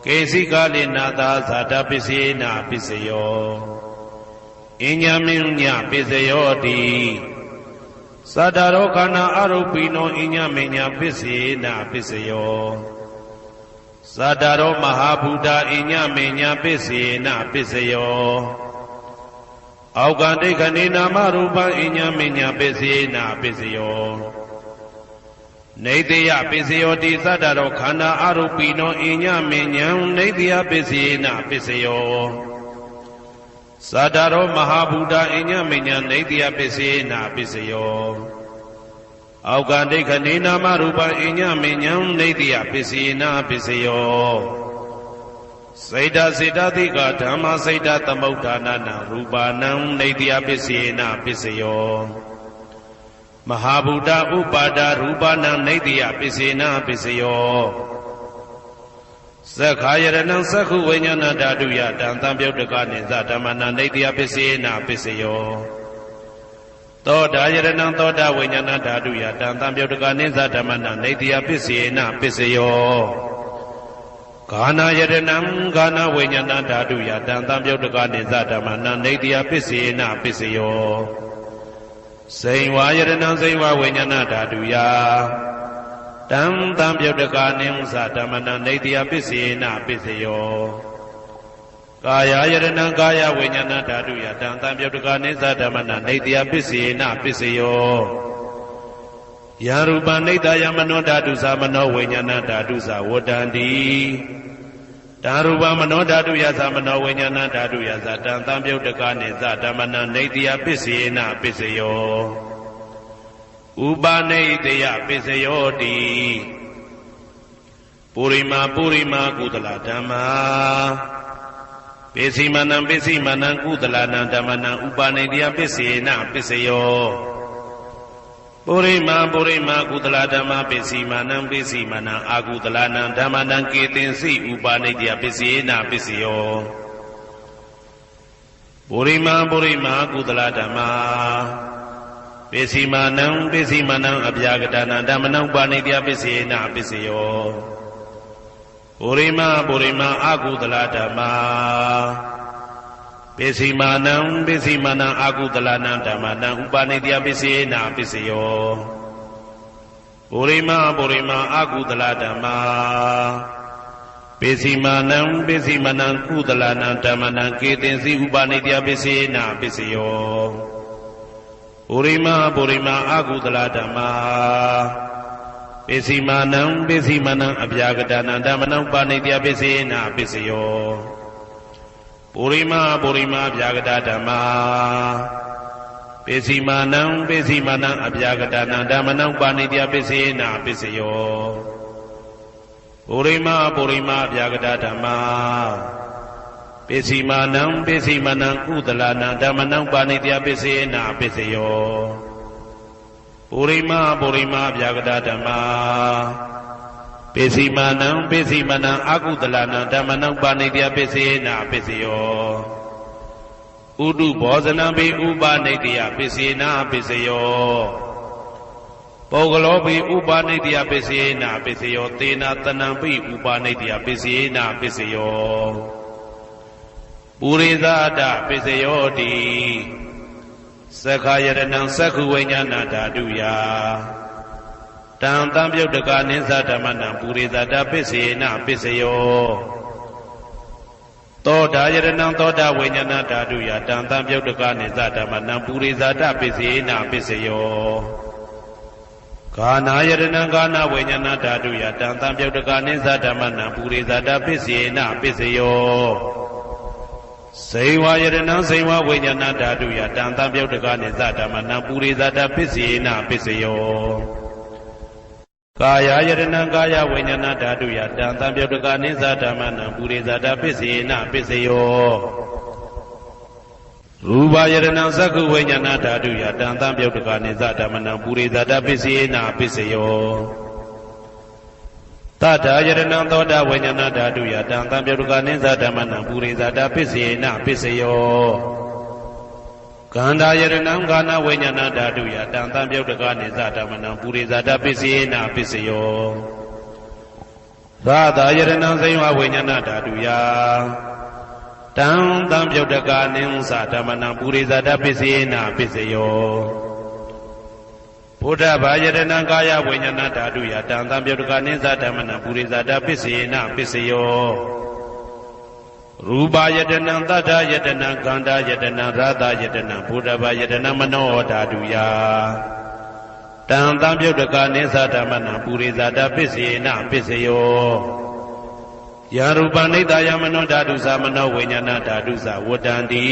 ကေစိကလေနာသဟာဇာတပိစေနပိစယောအညမညပိစယောတိသတ္တရောခန္ဓာအရူပိနောအညမညပိစေနပိစယောသတ္တရောမဟာဗုဒ္ဓအညမညပိစေနပိစယောအောက်ကဒိဋ္ဌနေနာမရူပံအညမညပိစေနပိစယောနေတယပိစယောတိသတ္တရောခန္ဓာအရူပိနောအညမညံနေတယပိစေနပိစယောသတ္တရောမဟာဗုဒ္ဓအညမညံနေတယပိစေနပိစယောအောက်ကဒိဋ္ဌနေနာမရူပံအညမညံနေတယပိစေနပိစယောစေတတိကဓမ္မစေတသမုဋ္ဌာနနရူပနံနေတယပိစေနပိစယောမဟာဗုဒ္ဓဥပါဒရူပနံနေတယပိစေနပိစယောသက္ခာယရဏံသက္ခုဝိညာဏဓာတုယတံသံပြုတ်တကနိသဓမ္မနံနေတယပိစေနပိစယောသောတာယရဏံသောတာဝိညာဏဓာတုယတံသံပြုတ်တကနိသဓမ္မနံနေတယပိစေနပိစယောဂာနာယရဏံဂာနာဝိညာဏဓာတုယတံသံပြုတ်တကနိသဓမ္မနံနေတယပိစေနပိစယောစိန်ဝါယရဏံစိန်ဝါဝိညာဏဓာတုယတံသံပြုတ်တကနိသဓမ္မနံနေတယပိစေနပိစယောကာယယရဏံကာယဝိညာဏဓာတုယတံသံပြုတ်တကနိသဓမ္မနံနေတယပိစေနပိစယောယရူပနိတယမနောဓာတုသမနောဝိညာဏဓာတုသဝတ္တန္တိတံရူပမနောဓာတုယသမနောဝိညာဏဓာတုယသတံသံပြုတ်တကနိသဓမ္မနံနေတယပိစေနပိစယောဥပနိတယပိစယောတိပုရိမာကုသလဓမ္မာပိစိမနံကုသလနံဓမ္မနံဥပနိတယပိစေနပိစယောပုရိမာကုသလဓမ္မာပိစိမနံအာကုသလနံဓမ္မနံကေတင်စိဥပနိတယပိစေနပိစယောပုရိမာကုသလဓမ္မာပိစိမနံအဗျာဂဒနံဓမ္မနံဥပနိတယပိစေနပိစယောပုရိမာအာကုသလဓမ္မာပိစိမနံအာကုသလနံဓမ္မနံဥပနိတယပိစေနပိစယောပုရိမာအာကုသလဓမ္မာပိစိမနံကုသလနံဓမ္မနံကေတင်စီဥပနိတယပိစေနပိစယောပုရိမာအာကုသလဓမ္မာ ပိစီမာနံပိစီမနံအပြာကတနံဓမ္မနံပါဏိတယပိစေနပိစယောပုရိမပုရိမအပြာကတဓမ္မာပိစီမာနံပိစီမနံအပြာကတနံဓမ္မနံပါဏိတယပိစေနပိစယောပုရိမပုရိမအပြာကတဓမ္မာပိစီမာနံပိစီမနံကုသလနံဓမ္မနံပါဏိတယပိစေနပိစယောပုရိမပုရိမအပြာကတဓမ္မာပိစီမာနံပိစီမနံအကုသလနံဓမ္မနံပါဏိတယပိစေနပိစယောဥဒုဘောဇနံပိဥပနိတယပိစေနပိစယောပုဂ္ဂလောပိဥပနိတယပိစေနပိစယောသေနတနံပိဥပနိတယပိစေနပိစယောပုရိသဒပိစယောတိသက္ခာယရဏံသက္ခုဝိညာဏဓာတုယတံတံပြုတ်တကနိသဓမ္မနံပုရိသဒပိစေနပိစယောသောတာယရဏံသောတာဝိညာဏဓာတုယတံတံပြုတ်တကနိသဓမ္မနံပုရိသဒပိစေနပိစယောဂာနာယရဏံဂာနာဝိညာဏဓာတုယတံတံပြုတ်တကနိသဓမ္မနံပုရိသဒပိစေနပိစယောစေဝယရဏံစေဝဝိညာဏဓာတုယတံတံပြုတ်တကနိသဓမ္မနံပုရိသဒပိစေနပိစယောကာယယရဏံကာယဝိညာဏဓာတုယတံတံပြုတ်တကနိသဓမ္မနံပုရိသဒပိစေနပိစယောရူပယရဏံသက္ခုဝိညာဏဓာတုယတံတံပြုတ်တကနိသဓမ္မနံပုရိသဒပိစေနပိစယောတထာယရဏံသောတာဝိညာဏဓာတုယတံတံပြုတ်တကနိသဓမ္မနံပုရိသဒပိစေနပိစယောကန္တာယရဏံကာနဝိညာဏဓာတုယတံတံပြုတ်တကနိသဓမ္မနံပုရိသဒပိစေနပိစယောသာသာယရဏံစေဝဝိညာဏဓာတုယတံတံပြုတ်တကနိသဓမ္မနံပုရိသဒပိစေနပိစယောဘုဒ္ဓဘာယရဏံကာယဝိညာဏဓာတုယတံတံပြုတ်တကနိသဓမ္မနံပုရိသဒပိစေနပိစယောရူပယတနံသတ္တယတနံကန္တာယတနံရာသယတနံဘုဒ္ဓဘာယတနံမနောဓာတုယတံတံပြုတ်တကနိသဓမ္မနံပုရိသဒပိစေနပိစယောယရူပနိတယမနောဓာတုသမနောဝိညာဏဓာတုသဝတ္တန္တိ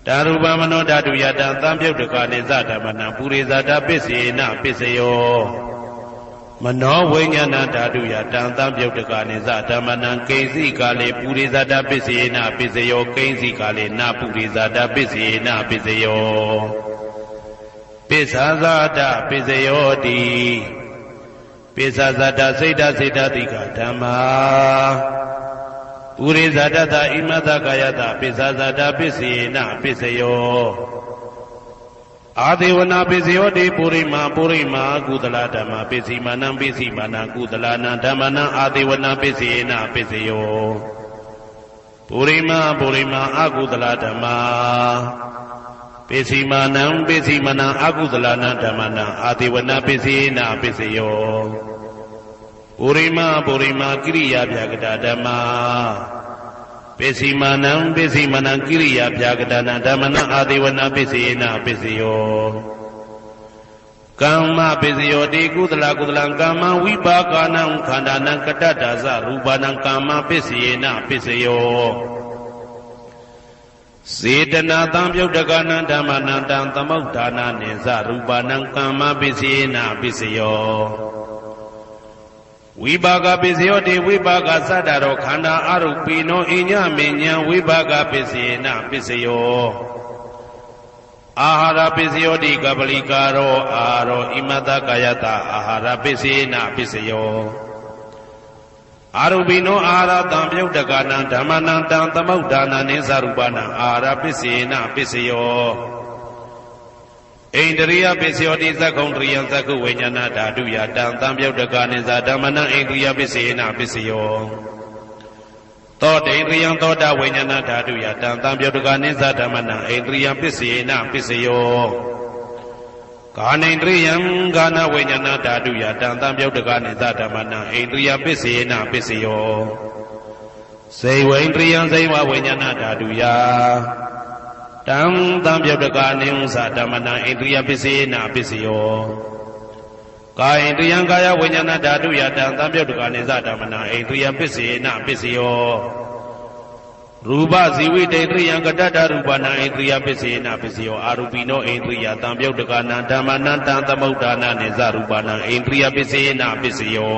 ဓာရူပမနောဓာတုယတံတံပြုတ်တကနိသဓမ္မနံပုရိသဒပိစေနပိစယောမနောဝိညာဏဓာတုယတံတံပြုတ်တကနိသဓမ္မနံကိဉ္စီကာလေပုရိသဒပိစေနပိစယောကိဉ္စီကာလေနပုရိသဒပိစေနပိစယောပိစ္ဆာဇာတပိစယောတိပိစ္ဆာဇာတစိတ်တစိတ်တတိကဓမ္မာပုရိသဒတဣမတကာယတပိစ္ဆာဇာတပိစေနပိစယောအာဒေဝနာပိစယောတိပုရိမာပုရိမာကုသလဓမ္မာပိစီမာနံပိစီမာနံကုသလနံဓမ္မနံအာဒေဝနာပိစေနပိစယောပုရိမာပုရိမာအကုသလဓမ္မာပိစီမာနံပိစီမာနံအကုသလနံဓမ္မနံအာဒေဝနာပိစေနပိစယောပုရိမာပုရိမာကိရိယာဗျာကတဓမ္မာပိစီမာနံပိစီမာနံကိရိယာဗျာကတနံဓမ္မနံအာဒေဝနာပိစေနပိစယောကမ္မပိစယောတိကုသလကုသလံကမ္မဝိပါကနံခန္ဓာနံကတ္တဒါဇရူပနံကမ္မပိစေနပိစယောစေတနာတံပြုတ်တကနံဓမ္မနံတံသမုဋ္ဌာနာနိသရူပနံကမ္မပိစေနပိစယောဝိပါကပိစယောတိဝိပါကသတ္တရောခန္ဓာအရုပိနောအညမေညာဝိပါကပိစေနပိစယောအာဟာရပိစယောတိကပလိကာရောအာရောဣမတကာယတအာဟာရပိစေနပိစယောအာရုပိနောအာဟာရတံပြုတ်တကနံဓမ္မနံတံသမုဋ္ဌာနာနိသရူပနံအာဟာရပိစေနပိစယောဣန္ဒရိယပိစယောတိသက္ကုံတရိယံသက္ခုဝိညာဏဓာတုယတံတံပြုတ်တကနိသဓမ္မနံဣန္ဒရိယပိစေနပိစယောသောတေန္ဒရိယံသောတာဝိညာဏဓာတုယတံတံပြုတ်တကနိသဓမ္မနံဣန္ဒရိယပိစေနပိစယောကာနိန္ဒရိယံကာနဝိညာဏဓာတုယတံတံပြုတ်တကနိသဓမ္မနံဣန္ဒရိယပိစေနပိစယောစေဝိန္ဒရိယံစေဝဝိညာဏဓာတုယတံတံပြုတ်တကနိသဓမ္မနံဣန္ဒရိယပိစေနပိစယော ကာယတယံကာယဝိညာဏဓာတုယတံသံပြုတ်တကနိသဓမ္မနာအိန္ဒိယပစ္စေနပစ္စယောရူပဇီဝိတေတယံကတ္တရူပနာအိန္ဒိယပစ္စေနပစ္စယောအာရူပိနောအိန္ဒိယသံပြုတ်တကနာဓမ္မနာတံသမုဒ္ဒါနာနိသရူပနာအိန္ဒိယပစ္စေနပစ္စယော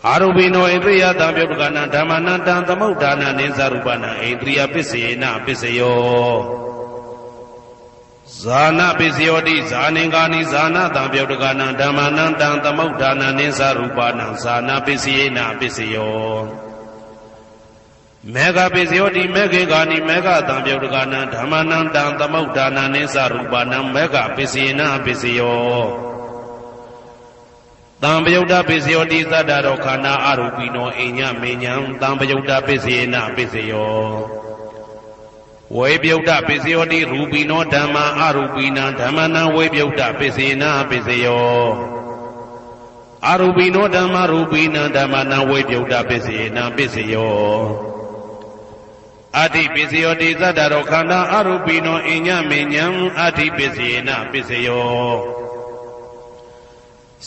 အာရူပိနောအိန္ဒိယသံပြုတ်တကနာဓမ္မနာတံသမုဒ္ဒါနာနိသရူပနာအိန္ဒိယပစ္စေနပစ္စယောဇာနာပစ္စယောတိဇာနေကာနိဇာနာတံပြုတ်တကနာဓမ္မနာတံသမုဒ္ဒါနာနိသရူပနာဇာနာပစ္စယေနပစ္စယောမေဃပစ္စယောတိမေခေကာနိမေဃတံပြုတ်တကနာဓမ္မနာတံသမုဒ္ဒါနာနိသရူပနာမေဃပစ္စယေနပစ္စယောတံပယုတ်တပစ္စယောတိသတ္တရောခန္ဓာအရူပိနောအိညမေညံတံပယုတ်တပစ္စယေနပစ္စယောဝေပြုတ်တပစ္စယောတိရူပိနောဓမ္မာအရူပိနံဓမ္မနံဝေပြုတ်တပစ္စေနပစ္စယောအရူပိနောဓမ္မာရူပိနံဓမ္မနံဝေပြုတ်တပစ္စေနပစ္စယောအတ္တိပစ္စယောတိသတ္တရောခန္ဓာအရူပိနောအိညမေညံအတ္တိပစ္စေနပစ္စယော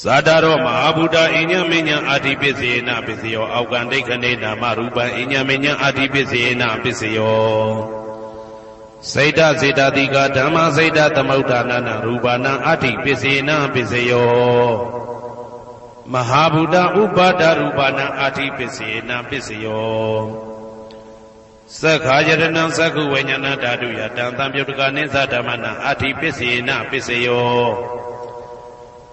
ဇာတရောမဟာဗုဒ္ဓအိညမေညံအတ္တိပစ္စေနပစ္စယောအောက်ကံဒိဋ္ဌိနေနာမရူပံအိညမေညံအတ္တိပစ္စေနပစ္စယောစေတစေတတိကဓမ္မစေတသမုဋ္ဌာနာရူပနာအတ္တိပစ္စေနပစ္စယောမဟာဗုဒ္ဓဥပါဒရူပနာအတ္တိပစ္စေနပစ္စယောသက္ခာယတနံသက္ခုဝိညာဏဓာတုယတံသံပြုတ်တကနိသဓမ္မနာအတ္တိပစ္စေနပစ္စယော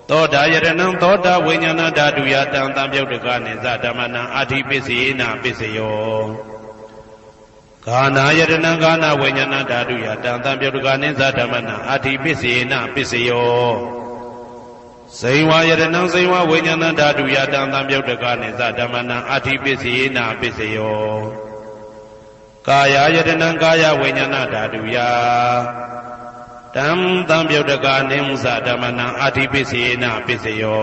သောတာယတနံသောတာဝိညာဏဓာတုယတံသံပြုတ်တကနိသဓမ္မနာအတ္တိပစ္စေနပစ္စယောကာနာယတနံကာနာဝိညာဏဓာတုယတံသံပြုတ်တကနိသဓမ္မနာအတ္တိပစ္စေနပစ္စယောဇိဝယတနံဇိဝဝိညာဏဓာတုယတံသံပြုတ်တကနိသဓမ္မနာအတ္တိပစ္စေနပစ္စယောကာယယတနံကာယဝိညာဏဓာတုယတံသံပြုတ်တကနိသဓမ္မနာအတ္တိပစ္စေနပစ္စယော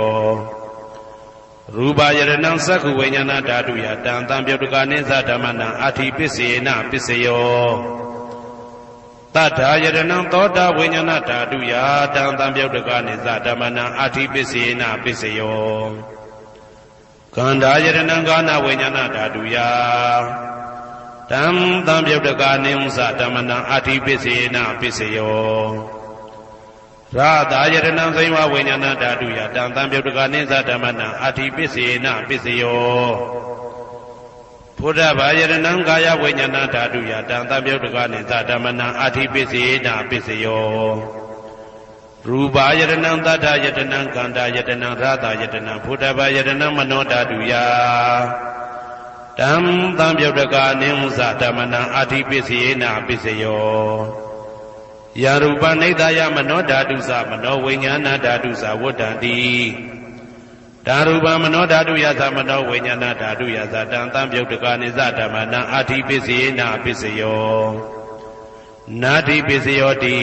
ရူပယတနံသက္ခုဝိညာဏဓာတုယတံသံပြုတ်တကနိသဓမ္မနာအတ္တိပစ္စေနပစ္စယောတတ္ထာယတနံသောတာဝိညာဏဓာတုယတံသံပြုတ်တကနိသဓမ္မနာအတ္တိပစ္စေနပစ္စယောကန္ဓာယတနံကာနဝိညာဏဓာတုယတံသံပြုတ်တကနိသဓမ္မနာအတ္တိပစ္စေနပစ္စယောရာသာယတနံဇိဝဝိညာဏဓာတုယတံသံပြုတ်တကနိသဓမ္မနာအတ္တိပစ္စေနပစ္စယောဘုဒ္ဓဘာယတနံကာယဝိညာဏဓာတုယတံသံပြုတ်တကနိသဓမ္မနာအတ္တိပစ္စေနပစ္စယောရူပယတနံသတ္တယတနံကန္တာယတနံရာသာယတနံဘုဒ္ဓဘာယတနံမနောဓာတုယတံသံပြုတ်တကနိသဓမ္မနာအတ္တိပစ္စေနပစ္စယောယာရူပနိဒာယမနောဓာတုသမနောဝိညာဏဓာတုသဝတ္တံတိဓာရူပမနောဓာတုယသမနောဝိညာဏဓာတုယသတံသံပြုတ်တကနိသဓမ္မနာအတ္တိပစ္စေနပစ္စယောနာတိပစ္စယောတိ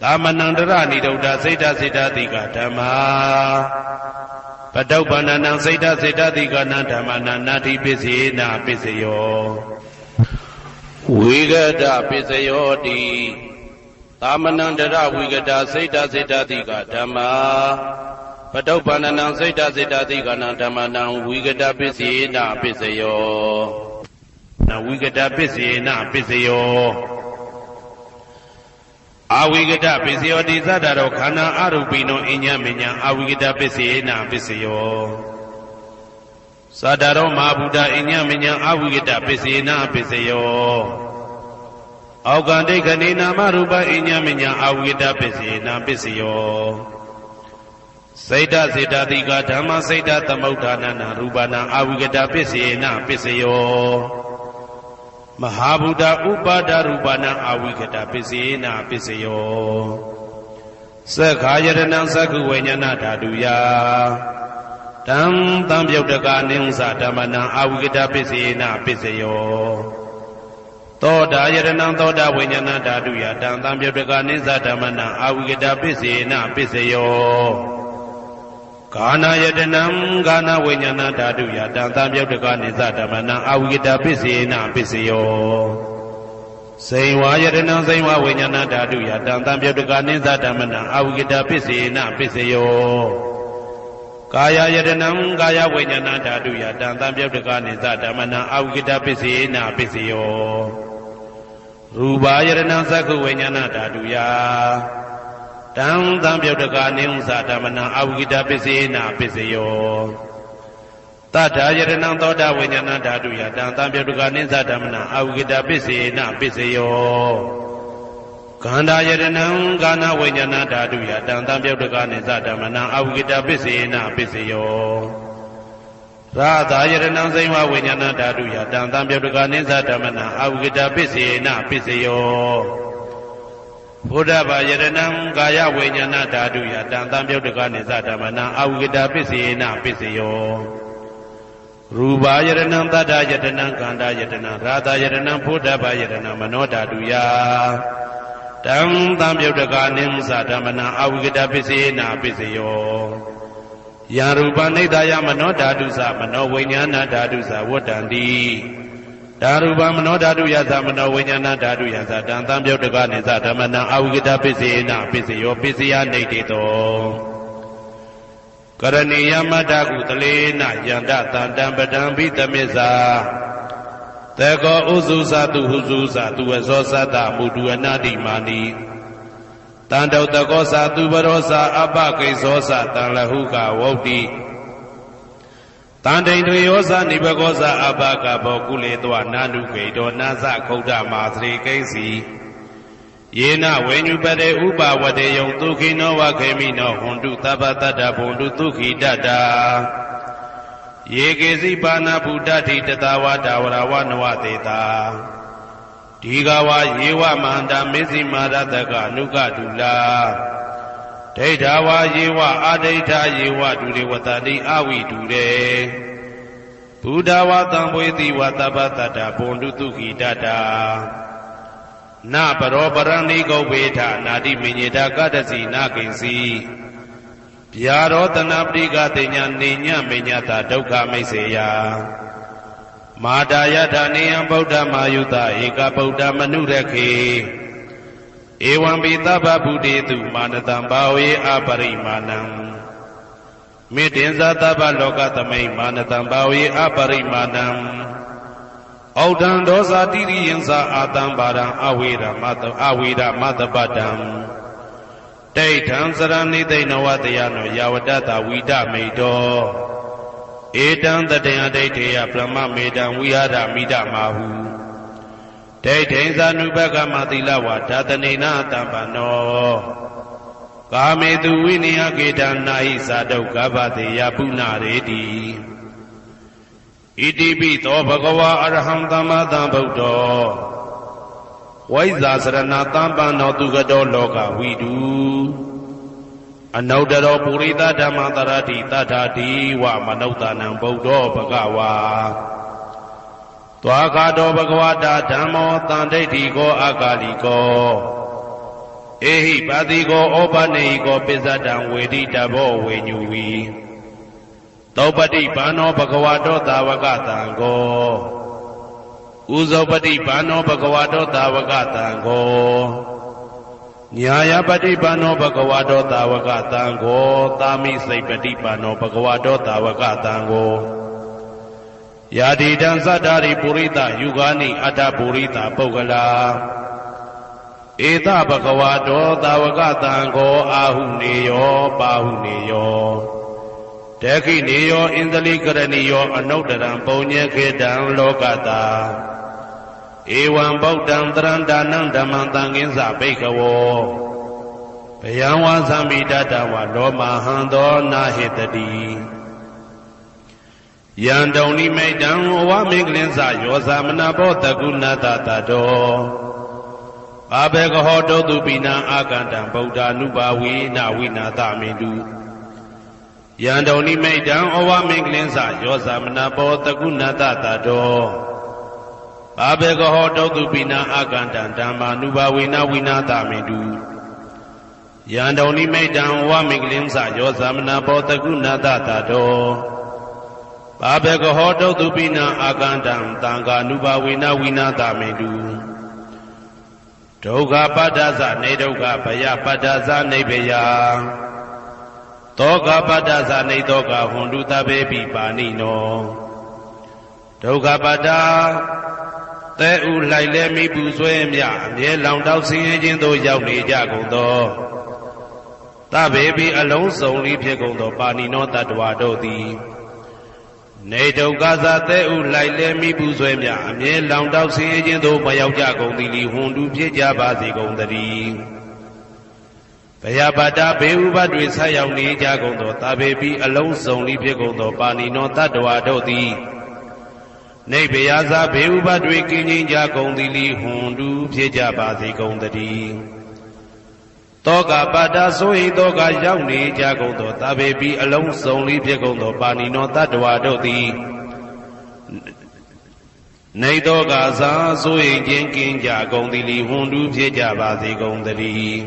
သမနန္တရဏိဒုဒ္ဓစေတစေတတိကဓမ္မာပတုပ္ပန္နံစေတစေတတိကနံဓမ္မနာနာတိပစ္စေနပစ္စယောဝိဂဒပစ္စယောတိသမနန္တရဝိဂဒစေတစေတတိကဓမ္မာပတုပ္ပန္နံစေတစေတတိကနံဓမ္မနံဝိဂဒပစ္စေနပစ္စယောနဝိဂဒပစ္စေနပစ္စယောအဝိဂဒပစ္စယောတိသတ္တရောခန္ဓာအရူပိနောအိညမေညအဝိဂဒပစ္စေနပစ္စယောသတ္တရောမဟာဗုဒ္ဓအိညမေညအဝိဂဒပစ္စေနပစ္စယောအောက်ကံဒိဋ္ဌိနေနာမရူပအိညမေညအဝိဂဒပစ္စေနပစ္စယောစေတစေတတိကဓမ္မစေတသမုဋ္ဌာနာရူပနာအဝိဂဒပစ္စေနပစ္စယောမဟာဗုဒ္ဓဥပါဒရူပနာအဝိဂဒပစ္စေနပစ္စယောသက္ခာယတနံသက္ခုဝိညာဏဓာတုယတံသံပြုတ်တကနိသဓမ္မနာအဝိဂဒပစ္စေနပစ္စယောသောတာယတနံသောတာဝိညာဏဓာတုယတံသံပြုတ်တကနိသဓမ္မနာအဝိဂဒပစ္စေနပစ္စယောကာနာယတနံကာနာဝိညာဏဓာတုယတံသံပြုတ်တကနိသဓမ္မနာအဝိဂဒပစ္စေနပစ္စယော စိန်ဝါယတနံစိန်ဝါဝိညာဏဓာတုယတံတံပြုတ်တကနိသဓမ္မနံအဝိကတပစ္စေနပစ္စယောကာယယတနံကာယဝိညာဏဓာတုယတံတံပြုတ်တကနိသဓမ္မနံအဝိကတပစ္စေနပစ္စယောရူပယတနံသက္ခုဝိညာဏဓာတုယတံတံပြုတ်တကနိသဓမ္မနံအဝိကတပစ္စေနပစ္စယောတထာယတနံသောတာဝိညာဏဓာတုယတံတံပြုတ်တကနိသဓမ္မနံအဝိကတပစ္စေနပစ္စယောခန္ဓာယတနံကာဏဝိညာဏဓာတုယတံတံပြုတ်တကနိသဓမ္မနံအဝိကတပစ္စေနပစ္စယောရာသယတနံစိဝဝိညာဏဓာတုယတံတံပြုတ်တကနိသဓမ္မနံအဝိကတပစ္စေနပစ္စယောဘုဒ္ဓဘာယတနံကာယဝိညာဏဓာတုယတံတံပြုတ်တကနိသဓမ္မနံအဝိကတပစ္စေနပစ္စယောရူပယတနံတတ္ထယတနံခန္ဓာယတနံရာသယတနံဘုဒ္ဓဘာယတနံမနောဓာတုယတံတံပြုတ်တကနိသဓမ္မနံအဝိကတပစ္စေနပစ္စယောယံရူပနိဒာယမနောဓာတုသမနောဝိညာဏဓာတုသဝတ္တန္တိဓာရူပမနောဓာတုယသမနောဝိညာဏဓာတုယသတံတံပြုတ်တကနိသဓမ္မနံအဝိကတပစ္စေနပစ္စယောပစ္စယနိတေတောကရဏီယမတ္တကုတလေနယန္တတံတံပတံဘိသမစ္စာတေကောဥစုသတုဟုစုသတုဝဇောသတ္တမုတုအနာတိမာနိတံတောတကောသတုဘရောသအပကိဇောသတံလဟုကဝုတ်တိတံတိန်တွေယောသနိဘကောသအပကဘောကုလေတောနာနုဂိတောနာသခုဒ္ဓမာသရေကိဉ္စီယေနဝေညုပတေဥပဝတေယံဒုခိနောဝခေမိနောဟွန်တုသဗ္ဗတတ္တဘုံတုဒုခိတတ္တာယေကေစီပါဏဗုဒ္ဓတိတတဝါဒဝရဝနဝတေတာဒီဃဝါယေဝမန္တမေဇိမာရတကအနုကတုလာဒိဋ္ဌဝါယေဝအာဒိဋ္ဌယေဝဒုရေဝတတိအဝိတုရေဘုဒ္ဓဝါတံဝေတိဝသဗ္ဗတတ္တဘုံတုဒုခိတတ္တာနပရောပရဏိဂုဝေထနာတိမညေတာကတ္တစီနာကိဉ္စီဗျာရောတနာပရိကတေညာနေညမေညတာဒုက္ခမိတ်စေယမာတာယထာနေယံဗုဒ္ဓမာယုတဧကဗုဒ္ဓမနုရခေဧဝံပိသဗ္ဗဗုတေတုမာနတံဘာဝေအပရိမာဏံမေတ္တင်္ဇသဗ္ဗလောကသမိမာနတံဘာဝေအပရိမာဏံဩဒံဒောဇာတိရိယံသာအာတံပါရံအဝေရမတပတံတိဋ္ဌံစရဏိသိဏဝတယနောယာဝတ္တဝိဒမိတောဧတံတတေယဒိဋ္ဌေယပရမမေတံဝိဟာရမိဒမာဟုဒိဋ္ဌိသနုပကမသီလဝါဓာတနေနတံပနောကာမေတုဝိနိယကေတံနာဟိသာဒုက္ခဗတေယပုဏ္ဏရေတိဣတိပိသောဘဂဝါအရဟံသမ္မာသမ္ဗုဒ္ဓောဝိဇာစရဏတံပန္နောသူကတောလောကဝိတုအနုတ္တရောပုရိသဓမ္မတရတိတထာတိဝမနုဿာနံဗုဒ္ဓောဘဂဝါသွားခါတောဘဂဝတာဓမ္မောတန်ဒိဋ္ဌိကောအကာလိကောဧဟိပါတိကောဩပနေဟိကောပစ္စတံဝေတိတဘောဝေညူဝီသောပတိဘာနောဘဂဝတောသာဝကတံကောဥဇောပတိဘာနောဘဂဝတောသာဝကတံကောညာယပတိဘာနောဘဂဝတောသာဝကတံကောသာမိစိတ်ပတိဘာနောဘဂဝတောသာဝကတံကောယာတိတံသတ္တာရိပုရိသယုဂာနိအတ္တပုရိသပုဂ္ဂလာဧတဘဂဝတောသာဝကတံကောအာဟုနေယောပါဟုနေယောတေခိနေယောဣန္ဒလိကရဏီယောအနုတ္တရံပုံညေခေတံလောကတာဧဝံဗုဒ္ဓံတရံဒါနံဓမ္မံသံဃင်းစဘိက္ခဝောဘယံဝါသမိတတဝလောမဟံသောနာဟေတတိယံတုန်နိမိတံဝမင်္ဂလင်းစယောသမနာဘောတကုဏတတတောအဘေကဟောတောတုပိနံအာကန္တံဗုဒ္ဓ ानु ဘာဝေနဝိနာသမိတုယံတုန်နိမိတံဩဝမင်္ဂလင်းစယောသမနာဘောတကုဏတတတောအဘေကဟောတောတုပိနံအာကန္တံဓမ္မာနုဘာဝေနဝိနာသမိတုယံတုန်နိမိတံဩဝမင်္ဂလင်းစယောသမနာဘောတကုဏတတတောဘာဘေကဟောတုပိနံအာကန္တံသံဃာနုဘာဝေနဝိနာသမိတုဩ ဒုက္ခပတ္တသနေဒုက္ခဘယပတ္တသနေဘယသောကပတ္တသနေသောကဟွန်တုတဘေပိပါဏိနောဒုက္ခပတ္တသဲဥလိုက်လဲမိပူဆွဲမြအမြဲလောင်တောက်ဆင်းရဲခြင်းသို့ရောက်နေကြကုန်သောသဗ္ဗေပိအလုံးစုံဤဖြစ်ကုန်သောပါဏိနောတတ္တဝါတို့သည်နေဒုက္ခသသဲဥလိုက်လဲမိပူဆွဲမြအမြဲလောင်တောက်ဆင်းရဲခြင်းသို့မရောက်ကြကုန်သည်လီဟွန်တုဖြစ်ကြပါစေကုန်သတည်းဘယပတ္တဘေဥပတွေဆက်ရောက်နေကြကုန်သောသဗ္ဗေပိအလုံးစုံဤဖြစ်ကုန်သောပါဏိနောတတ္တဝါတို့သည်နေဘယဇာဘေဥပတွေကင်းငြိမ်းကြကုန်သည်လီဟွန်တုဖြစ်ကြပါစေကုန်သတည်းတောကပတ္တဆိုဟိတောကရောက်နေကြကုန်သောသဗ္ဗေပိအလုံးစုံဤဖြစ်ကုန်သောပါဏိနောတတ္တဝါတို့သည်နေတောကဇာဆိုဟိခြင်းကင်းကြကုန်သည်လီဟွန်တုဖြစ်ကြပါစေကုန်သတည်း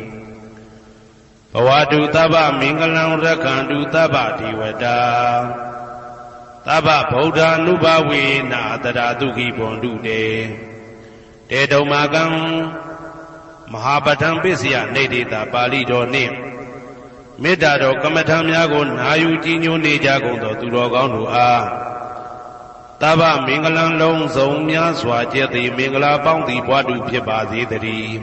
ဘဝတုသဗ္ဗမင်္ဂလံရက္ခန္တုသဗ္ဗဒေဝတာသဗ္ဗဗုဒ္ဓ ानु ဘဝေနာတရာတုခိဘွန်တုတေတေတုံမာကံမဟာပဋ္ဌံပစ္စယနေတိတာပါဠိတော်နှင့်မေတ္တာတော်ကမ္မထံများကိုနာယူကြည်ညိုနေကြကုန်သောသူတော်ကောင်းတို့အားသဗ္ဗမင်္ဂလံလုံးစုံများစွာကျက်သည်မင်္ဂလာပေါင်းသည်ဘွားတုဖြစ်ပါစေတည်း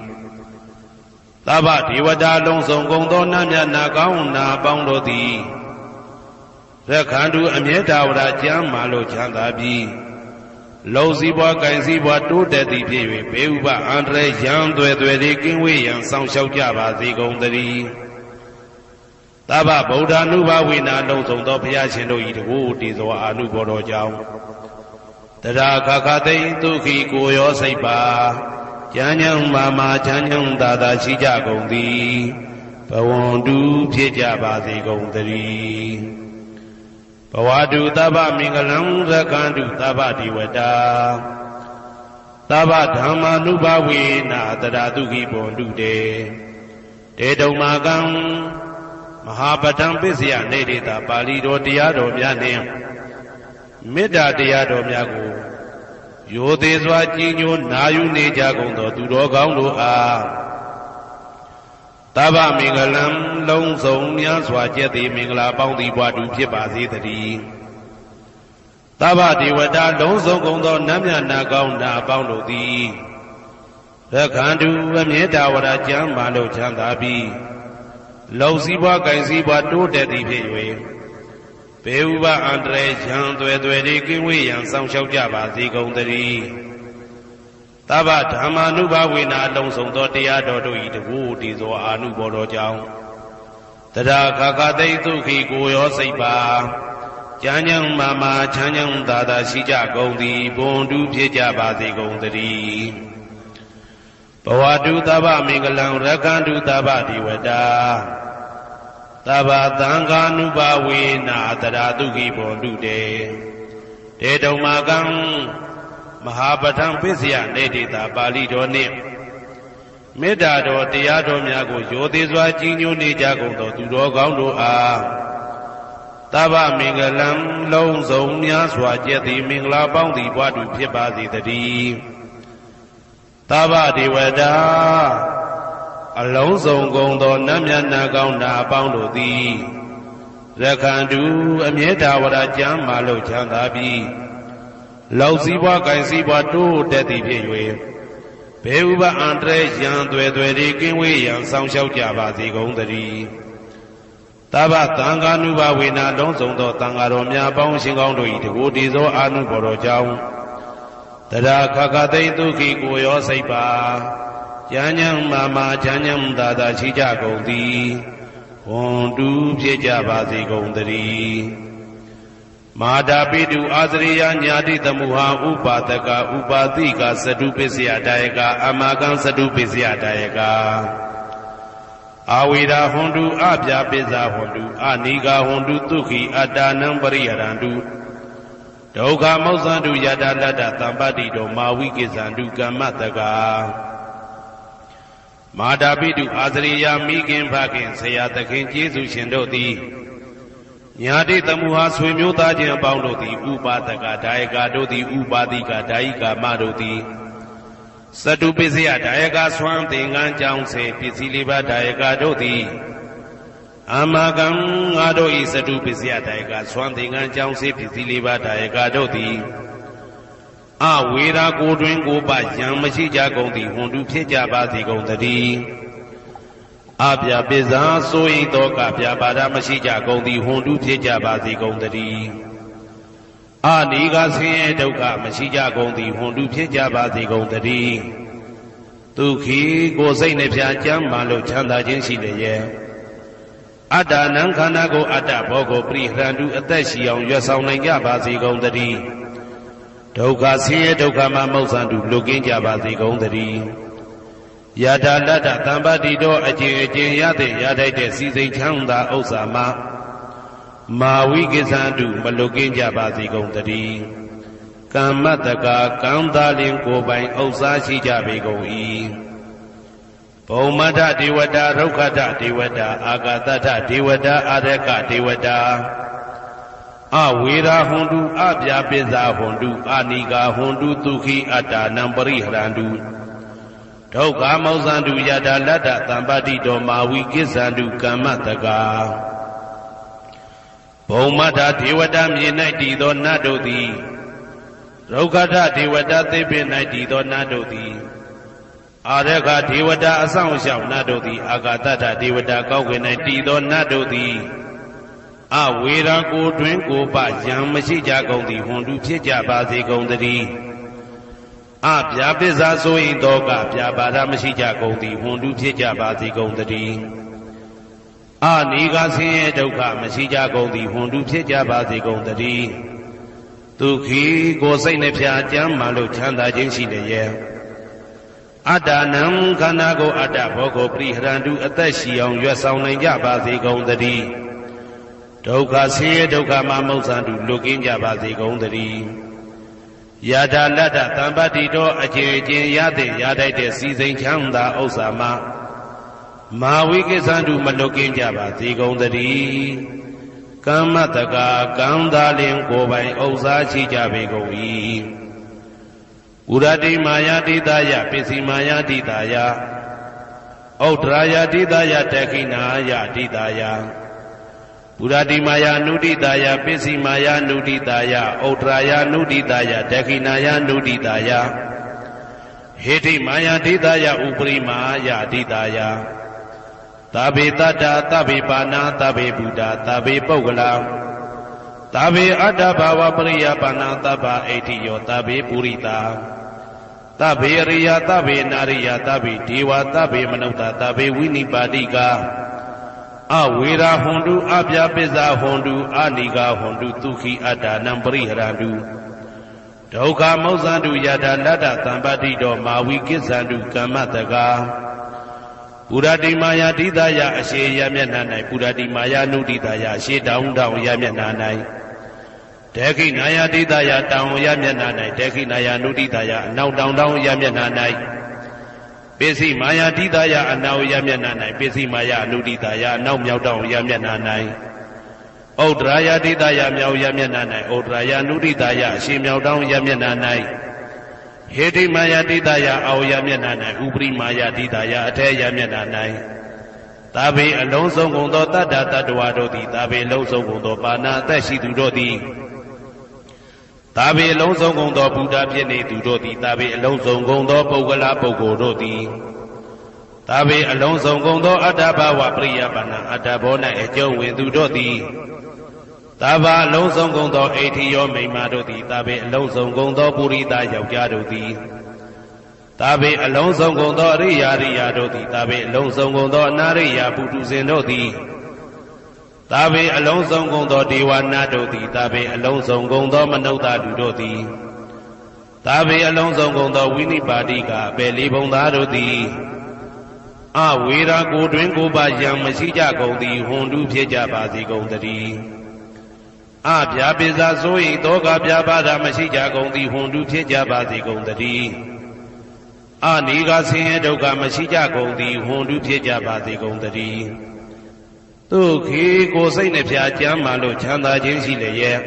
သဗ္ဗဒေဝတာလုံးစုံကုန်သောနတ်မြတ်နာကောင်းနာပေါင်းတို့သည်ရက္ခန္တုအမြဲတဝရကျမ်းမာလို့ချမ်းသာပြီးလုံစည်းပွားကင်စည်းပွားတိုးတက်သည်ဖြစ်၍ဘေဥပအန္တရာယ်ရန်သွဲသွဲသည်ကင်းဝေးရန်ဆောင်ရှောက်ကြပါစေကုန်သတည်းသဗ္ဗဗုဒ္ဓ ानु ဘဝေနာလုံးစုံသောဘုရားရှင်တို့၏တကူတည်သောအာနုဘောတော်ကြောင့်တရာခခသိဒုက္ခိကိုရောစိတ်ပါကျမ်းညံမာမာချမ်းညံသာသာရှိကြကုန်သည်ဘဝန္တုဖြစ်ကြပါစေကုန်သတည်းဘဝတုသဗ္ဗမင်္ဂလံရက္ခန္တုသဗ္ဗဒေဝတာသဗ္ဗဓမ္မာနုဘဝေနာတရာတုခိဘွန်တုတေတေတုံမာကံမဟာပဋ္ဌံပစ္စယနေတိတာပါဠိတော်တရားတော်များနှင့်မေတ္တာတရားတော်များကိုရိုသေစွာကြည်ညိုနာယူနေကြကုန်သောသူတော်ကောင်းတို့အားသဗ္ဗမင်္ဂလံလုံးစုံများစွာကျက်သည်မင်္ဂလာပေါင်းသည်ဘွားတုဖြစ်ပါစေတည်းသဗ္ဗဒေဝတာလုံးစုံကုန်သောနတ်မြတ်နာကောင်းနာပေါင်းတို့သည်ရက္ခန္တုအမြဲတဝရကျမ်းမာလို့ချမ်းသာပြီးလုံစည်းပွားကင်စည်းပွားတိုးတက်သည်ဖြစ်၍ဘေဥပအန္တရာယ်ရန်သွဲသွဲသည်ကင်းဝေးရန်ဆောင်ရှောက်ကြပါစေကုန်သတည်းသဗ္ဗဓမ္မာနုဘဝေနာလုံးစုံသောတရားတော်တို့၏တကူတည်သောအာနုဘောတော်ကြောင့်တရာခခသိဒုက္ခိကိုရောစိတ်ပါကျမ်းညံမာမာချမ်းညံသာသာရှိကြကုန်သည်ဘွန်တုဖြစ်ကြပါစေကုန်သတည်းဘဝတုသဗ္ဗမင်္ဂလံရက္ခန္တုသဗ္ဗဒေဝတာသဗ္ဗသံဃာနုဘဝေနာတရာတုခိဘွန်တုတေတေတုံမာကံမဟာပဋ္ဌံပစ္စယနေတိတာပါဠိတော်နှင့်မေတ္တာတော်တရားတော်များကိုရိုသေစွာကြည်ညိုနေကြကုန်သောသူတော်ကောင်းတို့အားသဗ္ဗမင်္ဂလံလုံးစုံများစွာကျက်သည်မင်္ဂလာပေါင်းသည်ဘွားတုဖြစ်ပါစေတည်းသဗ္ဗဒေဝတာအလုံးစုံကုန်သောနတ်မြတ်နာကောင်းနာပေါင်းတို့သည်ရက္ခန္တုအမြဲတဝရကျမ်းမာလို့ချမ်းသာပြီးလောက်စည်းပွားကင်စည်းပွားတိုးတက်သည်ဖြစ်၍ဘေဥပအန္တရာယ်ရန်သွဲသွဲသည်ကင်းဝေးရန်ဆောင်ရှောက်ကြပါစေကုန်သတည်းသဗ္ဗသံဃာနုဘဝေနာလုံးစုံသောသံဃာတော်များပေါင်းရှင်ကောင်းတို့၏တကူတည်သောအာနုဘော်တော်ကြောင့်တရာခခသိဒုက္ခိကိုရောစိတ်ပါကျမ်းညံမာမာချမ်းညံသာသာရှိကြကုန်သည်ဝွန်တုဖြစ်ကြပါစေကုန်သတည်းမာတာပိတုအာသရိယညာတိသမုဟာဥပါဒကဥပါတိကသတုပစ္စယတာယကအမကံသတုပစ္စယတာယကအာဝေရာဟွန်တုအပြာပိဇာဟွန်တုအနိဂါဟွန်တုဒုက္ခိအတ္တနံပရိယရန္တုဒုက္ခမောဇ္ဇန္တုယတာတတ္တသံပတ္တိတောမာဝိကိဇန္တုကမ္မတကမာတာပိတုအာသရိယမိခင်ဖခင်ဆရာသခင်ကျေးဇူးရှင်တို့သည်ညာတိသမုဟာဆွေမျိုးသားချင်းအပေါင်းတို့သည်ဥပါဒကဒါယကတို့သည်ဥပါတိကဒါယိကာမတို့သည် စတုပစ္စယဒါယကဆွမ်းသင်္ကန်းကြောင့်စေပစ္စည်းလေးပါးဒါယကတို့သည်အာမကံငါတို့ဤစတုပစ္စယဒါယကဆွမ်းသင်္ကန်းကြောင့်စေပစ္စည်းလေးပါးဒါယကတို့သည်အဝေရာကိုတွင်ကိုပယံမရှိကြကုန်သည်ဟွန်တုဖြစ်ကြပါစေကုန်သတည်းအပြပစ္စာဆိုဤသောကပြပါဒမရှိကြကုန်သည်ဟွန်တုဖြစ်ကြပါစေကုန်သတည်းအနိကဆင်းရဲဒုက္ခမရှိကြကုန်သည်ဟွန်တုဖြစ်ကြပါစေကုန်သတည်းဒုက္ခိကိုယ်စိတ်နှပြကျမ်းမာလို့ချမ်းသာခြင်းရှိလျက်အတ္တနံခန္ဓာကိုအတ္တဘောကိုပရိဟရန္တုအသက်ရှိအောင်ရွတ်ဆောင်နိုင်ကြပါစေကုန်သတည်းဒုက္ခဆင်းရဲဒုက္ခမှမௌဆန္တုလွတ်ကင်းကြပါစေကုန်သတည်းယတာလတ္တသံပါတိတော်အကျင့်ရတဲ့ရထိုက်တဲ့စီစိန်ချမ်းသာဥစ္စာမှာမာဝိကိသန္တုမလွတ်ကင်းကြပါစေကုန်သတည်းကမ္မတကာကံသားလင်ကိုယ်ပိုင်ဥစ္စာရှိကြပေကုန်၏ဘုံမထဒေဝတာရုက္ခထဒေဝတာအာဂတထဒေဝတာအာရကဒေဝတာအဝေရာဟွန်တုအပြပစ္စာဟွန်တုအနိကာဟွန်တုဒုက္ခိအတ္တနံပရိဟရန္တုဒုက္ခမောဇန္တုယတာလတ္တသံပါတိတော်မာဝိကိသန္တုကမ္မတကာဘုံမထဒေဝတာမြေ၌တည်သောနတ်တို့သည်ရုက္ခထဒေဝတာသိပင်၌တည်သောနတ်တို့သည်အာရကဒေဝတာအဆောင်ရှောက်နတ်တို့သည်အာဂတထဒေဝတာကောက်ွယ်၌တည်သောနတ်တို့သည်အဝေရာကိုတွင်ကိုပယံမရှိကြကုန်သည်ဟွန်တုဖြစ်ကြပါစေကုန်သတည်းအပြပစ္စာဆိုရင်သောကပြပါဒမရှိကြကုန်သည်ဟွန်တုဖြစ်ကြပါစေကုန်သတည်းအနိကဆင်းရဲဒုက္ခမရှိကြကုန်သည်ဟွန်တုဖြစ်ကြပါစေကုန်သတည်းဒုက္ခိကိုယ်စိတ်နှပြကျမ်းမာလို့ချမ်းသာခြင်းရှိလျက်အတ္တနံခန္ဓာကိုအတ္တဘောကိုပရိဟရန္တုအသက်ရှိအောင်ရွတ်ဆောင်နိုင်ကြပါစေကုန်သတည်းဒုက္ခဆင်းရဲဒုက္ခမှမௌဆန္တုလွတ်ကင်းကြပါစေကုန်သတည်းယတာလတ္တသံပါတိတော်အကျင့်ရတဲ့ရထိုက်တဲ့စီစိန်ချမ်းသာဥစ္စာမှာမာဝိကိသန္တုမလွတ်ကင်းကြပါစေကုန်သတည်းကမ္မတကာကံသားလင်ကိုယ်ပိုင်ဥစ္စာရှိကြပေကုန်၏ဥရတိမာယာတိတယပစ္စည်းမာယာတိတယဩဒရာယတိတယတခိနာယတိတယပုရတိမာယာနုတိတာယပစ္စည်းမာယာနုတိတာယဩဒရာယနုတိတာယဒခိနာယနုတိတာယဟေတိမာယာတိတာယဥပရိမာယာတိတာယသဗ္ဗေတတ္တသဗ္ဗေပါဏာသဗ္ဗေဗုဒ္ဓသဗ္ဗေပုဂ္ဂလာသဗ္ဗေအတ္တဘာဝပရိယပါဏာသဗ္ဗအိဋ္ဌိယောသဗ္ဗေပုရိတာသဗ္ဗေရိယသဗ္ဗေနာရိယသဗ္ဗေဒေဝသဗ္ဗေမနုဿသဗ္ဗေဝိနိပါတိကအဝေရာဟွန်တုအပြပစ္စာဟွန်တုအနိကာဟွန်တုဒုက္ခိအတ္တနံပရိဟရန္တုဒုက္ခမောဇန္တုယတာလတ္တသံပါတိတော်မာဝိကိသန္တုကမ္မတကာပုရတိမာယာတိတယအရှိယမျက်နှာ၌ပုရတိမာယာနုတိတယအရှိတောင်တောင်ယမျက်နှာ၌ဒေခိနာယာတိတယတောင်ယမျက်နှာ၌ဒေခိနာယာနုတိတယအနောက်တောင်တောင်ယမျက်နှာ၌ပစ္စည်းမာယာတိတယအနောက်ယမျက်နှာ၌ပစ္စည်းမာယာနုတိတယအနောက်မြောက်တောင်ယမျက်နှာ၌ဩဒရာယတိတယမြောက်ယမျက်နှာ၌ဩဒရာယနုတိတယအရှိမြောက်တောင်ယမျက်နှာ၌ဟေတိမာယာတိတယအောက်ယမျက်နှာ၌ဥပရိမာယာတိတယအထက်ယမျက်နှာ၌သာဘေအလုံးစုံကုန်သောတတ္တတတ္တဝါတို့သည်သာဘေလုံးစုံကုန်သောပါဏာအသက်ရှိသူတို့သည်သာဘေအလုံးစုံကုန်သောဘုရားဖြစ်နေသူတို့သည်သာဘေအလုံးစုံကုန်သောပုဂ္ဂလာပုဂ္ဂိုလ်တို့သည်သာဘေအလုံးစုံကုန်သောအတ္တဘဝပရိယပါဏာအတ္တဘော၌အကျုံးဝင်သူတို့သည်သာဘာအလုံးစုံကုန်သောအိဋ္ဌိယောမိမ္မာတို့သည်သာဘေအလုံးစုံကုန်သောပုရိသယောက်ျားတို့သည်သာဘေအလုံးစုံကုန်သောအရိယာရိယာတို့သည်သာဘေအလုံးစုံကုန်သောအနာရိယာပုထုဇဉ်တို့သည်သာဘေအလုံးစုံကုန်သောဒေဝနာတို့သည်သာဘေအလုံးစုံကုန်သောမနုဿလူတို့သည်သာဘေအလုံးစုံကုန်သောဝိနိပါတိကအပေလေးဘုံသားတို့သည်အဝေရာကိုတွင်ကိုပါယံမရှိကြကုန်သည်ဟွန်တုဖြစ်ကြပါစေကုန်သတည်းအပြာပစ္စာဆိုရင်တောကပြပါဒမရှိကြကုန်သည်ဟွန်တုဖြစ်ကြပါစေကုန်သတည်းအနိကဆင်းရဲဒုက္ခမရှိကြကုန်သည်ဟွန်တုဖြစ်ကြပါစေကုန်သတည်းဒုက္ခိကိုယ်စိတ်နှပြကျမ်းမာလို့ချမ်းသာခြင်းရှိလျက်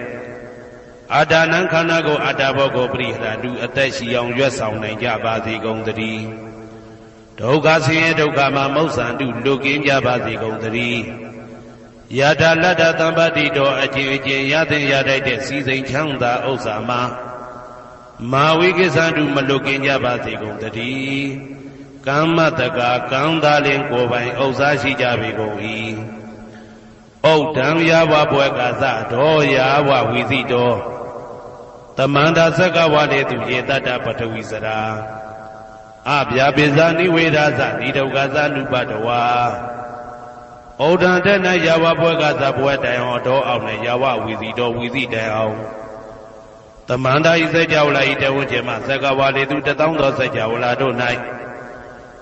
အာတာနံခန္ဓာကိုအာတာဘောကိုပရိဟရတုအသက်ရှိအောင်ရွတ်ဆောင်နိုင်ကြပါစေကုန်သတည်းဒုက္ခဆင်းရဲဒုက္ခမှာမௌဆန္တုလွတ်ကင်းကြပါစေကုန်သတည်းယထာလတ္တသံပတိတော်အချင်းချင်းရသင်ရတတ်တဲ့စီစိန်ချမ်းသာဥစ္စာမှာမာဝိကိသန္တုမလွတ်ကင်းကြပါစေကုန်သတည်းကမ္မတကာကံသာလင်ကိုယ်ပိုင်ဥစ္စာရှိကြပေကုန်၏ဩဒံယာဝဘွယ်ကာသဒောယာဝဝီသိတောတမန္တာသက္ကဝါလေသူယေတတ္တပထဝီစရာအဗျာပိဇာနိဝေဒာသနိဒုက္ခသနုပတဝါဩဒံတနယာဝဘွယ်ကာသဘွယ်တိုင်အောင်တော်အောင်နဲ့ယာဝဝီသိတော်ဝီသိတိုင်အောင်တမန္တာဤစကြဝဠာဤတဝန်းကျမှသက္ကဝါလေသူတသောသောစကြဝဠာတို့၌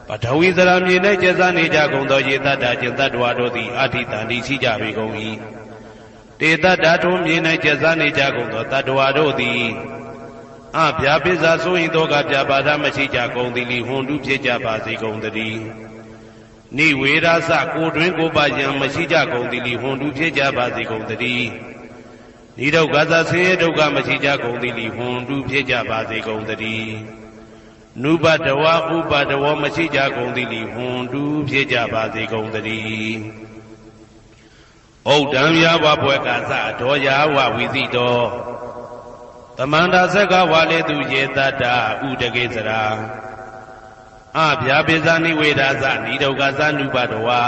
ပထဝီစရာမြေ၌ကျဆနေကြကုန်သောယေတတ္တကျင်တတ္တဝါတို့သည်အဋ္ဌိတန္တိရှိကြပေကုန်၏တေတတ္တထုံးမြေ၌ကျဆနေကြကုန်သောတတ္တဝါတို့သည်အဗျာပိဇာဆိုရင်သောကဗျာပါဒမရှိကြကုန်သည်လီဟွန်တုဖြစ်ကြပါစေကုန်သတည်းနိဝေဒာစကိုတွင်ကိုပါယံမရှိကြကုန်သည်လီဟွန်တုဖြစ်ကြပါစေကုန်သတည်းနိဒုက္ခသဆင်းရဲဒုက္ခမရှိကြကုန်သည်လီဟွန်တုဖြစ်ကြပါစေကုန်သတည်းနုပတဝဥပတဝမရှိကြကုန်သည်လီဟွန်တုဖြစ်ကြပါစေကုန်သတည်းဩဒံယာဝဘွယ်ကာသဒောယာဝဝီသိတောတမန္တာသက္ကဝါလေသူယေတတ္တဥဒကေစရာအဗျာပိဇာနိဝေဒာသနိဒုက္ခသနုပတဝါ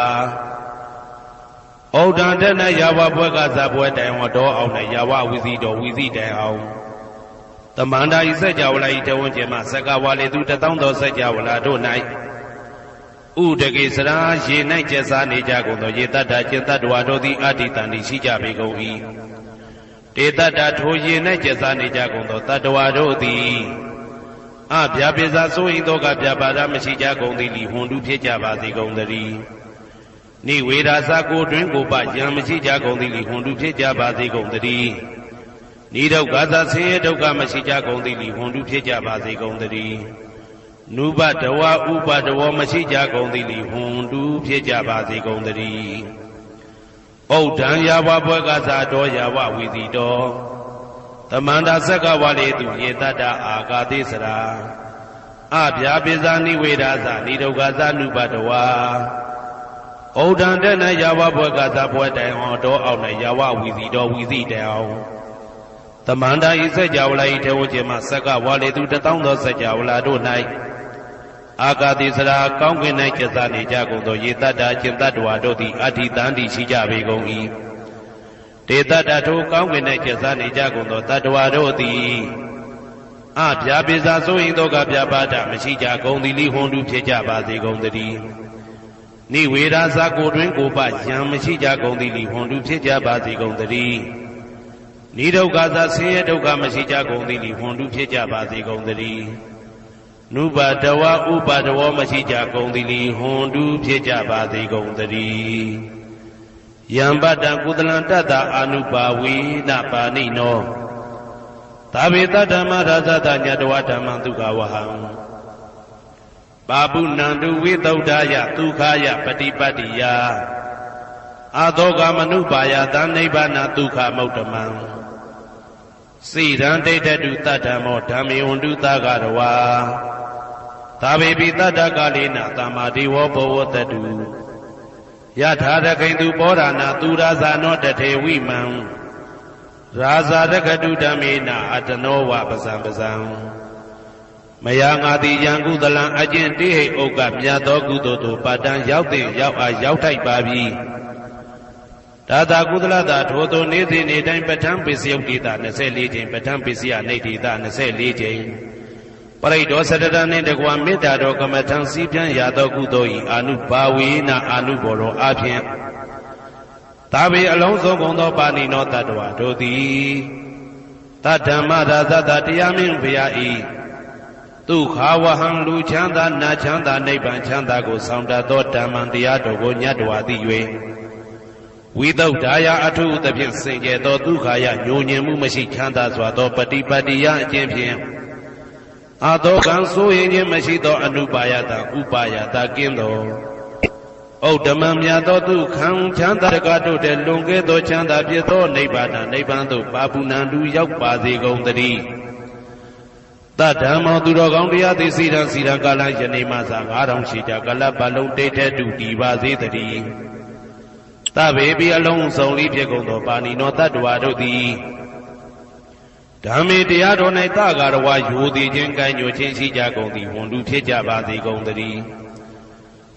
ဩဒံတနယာဝဘွယ်ကာသဘွယ်တိုင်ဟောတော်အောင်နဲ့ယာဝဝီသိတောဝီသိတိုင်အောင်တမန္တာဤစကြဝဠာဤတဝန်းကျမှသက္ကဝါလေသူတသောသောစကြဝဠာတို့၌ဥဒကေစရာရေ၌ကျက်စားနေကြကုန်သောယေတတ္တကျင်တတ္တဝါတို့သည်အဋ္ဌိတန္တိရှိကြပေကုန်၏တေတတ္တထိုရေ၌ကျက်စားနေကြကုန်သောတတ္တဝါတို့သည်အဗျာပိဇာဆိုရင်သောကဗျာပါဒမရှိကြကုန်သည်လီဟွန်တုဖြစ်ကြပါစေကုန်သတည်းနိဝေဒာစကိုတွင်ကိုပယံမရှိကြကုန်သည်လီဟွန်တုဖြစ်ကြပါစေကုန်သတည်းနိဒုက္ခသဆင်းရဲဒုက္ခမရှိကြကုန်သည်လီဟွန်တုဖြစ်ကြပါစေကုန်သတည်းနုပတဝဥပတဝမရှိကြကုန်သည်လီဟွန်တုဖြစ်ကြပါစေကုန်သတည်းဩဒံယာဝဘွယ်ကာသတော်ယာဝဝီသိတောတမန္တာသက္ကဝါလေသူယေတတ္တအာဂါတိစရာအဗျာပိဇာနိဝေဒာသနိဒုက္ခသနုပတဝါဩဒံတနယာဝဘွယ်ကာသဘွယ်တိုင်အောင်တော်အောင်နဲ့ယာဝဝီသိတော်ဝီသိတိုင်အောင်တမန္တာဤစကြဝဠာဤထေဝကျမှသက္ကဝါလေသူတသောသောစကြဝဠာတို့၌အာဂါတိစရာကောင်းကင်၌ကျဆနေကြကုန်သောယေတတ္တကျင်တတ္တဝါတို့သည်အဋ္ဌိတန္တိရှိကြပေကုန်၏တေတတ္တထိုကောင်းကင်၌ကျဆနေကြကုန်သောတတ္တဝါတို့သည်အဗျာပိဇာဆိုရင်သောကဗျာပါဒမရှိကြကုန်သည်လီဟွန်တုဖြစ်ကြပါစေကုန်သတည်းနိဝေဒာစကိုတွင်ကိုပယံမရှိကြကုန်သည်လီဟွန်တုဖြစ်ကြပါစေကုန်သတည်းနိဒုက္ခသဆင်းရဲဒုက္ခမရှိကြကုန်သည်လီဟွန်တုဖြစ်ကြပါစေကုန်သတည်းနုပတဝဥပတဝမရှိကြကုန်သည်လီဟွန်တုဖြစ်ကြပါစေကုန်သတည်းယံပတ္တကုသလံတတ္တအာနုပါဝေနပါဏိနောသာဝေတဓမ္မရာဇတညတဝဓမ္မံဒုက္ခဝဟံပါပုဏ္ဏတုဝိသုဒ္ဓာယဒုက္ခယပฏิပတ္တိယအာသောကမနုပါယသနိဗ္ဗာနဒုက္ခမௌတ္တမံစိရန်ဒိဋ္ဌတုတတ္တမောဓမ္မေဝန္တုသဂရဝါသာဝေပိတတ္တကာလေနသမ္မာဒေဝဘောဝတတုယထာရခိတုပောဓာနာသူရာဇာနောတထေဝိမံရာဇာရခတုဓမ္မေနအတနောဝပဇံပဇံမယငါတိယံကုသလံအကျင့်တိဟိဥက္ကမြတ်သောကုသိုလ်တို့ပါတံရောက်တဲ့ရောက်အားရောက်ထိုက်ပါပြီဒါသာကုသလတာထိုသို့နေ့စဉ်နေ့တိုင်းပဋ္ဌာန်းပိစယုတ်တိတာ24ချိန်ပဋ္ဌာန်းပိစယနေတိတာ24ချိန်ပရိဒောသတ္တရနှင့်တကွာမေတ္တာတော်ကမ္မထံစီးပြန်ရသောကုသိုလ်၏အာနုဘာဝေနအာနုဘောရောအဖြင့်သာဝေအလုံးစုံကုန်သောပါဏိနောတတ္တဝါတို့သည်တတ္တမရာဇတတရားမင်းဘုရား၏ဒုက္ခဝဟံလူချမ်းသာနာချမ်းသာနိဗ္ဗာန်ချမ်းသာကိုဆောင်တတ်သောဓမ္မံတရားတော်ကိုညတ်တော်သိ၍ဝိသုဒ္ဓါယအထုသဖြင့်စင်ကြယ်သောဒုက္ခယညှို့ညင်မှုမရှိချမ်းသာစွာသောပฏิပတ္တိယအကျင့်ဖြင့်အာသောကံဆိုရင်ခြင်းမရှိသောအနုပါယတဥပါယတကင်းသော ဩဓမ္မမြတ်သောသူခံချမ်းသာတကားတို့တဲ့လွန်ကဲသောချမ်းသာပြည့်သောနိဗ္ဗာန်နိဗ္ဗာန်သို့ပါပုဏ္ဏတူရောက်ပါစေကုန်သတည်းတဓမ္မောသူတော်ကောင်းတရားသိစီရန်စီရန်ကာလယနေ့မှစ9000ရှိကြကလပ်ပတ်လုံးတိတ်တဲ့တူတည်ပါစေတည်းတဗေပိအလုံးစုံလေးဖြစ်ကုန်သောပါဏိနောတတ္တဝါတို့သည်ဓမ္မေတရားတော်၌တကာရဝယိုသည်ခြင်းကိုင်းညွှခြင်းရှိကြကုန်သည်ဝန်တူဖြစ်ကြပါစေကုန်သတည်း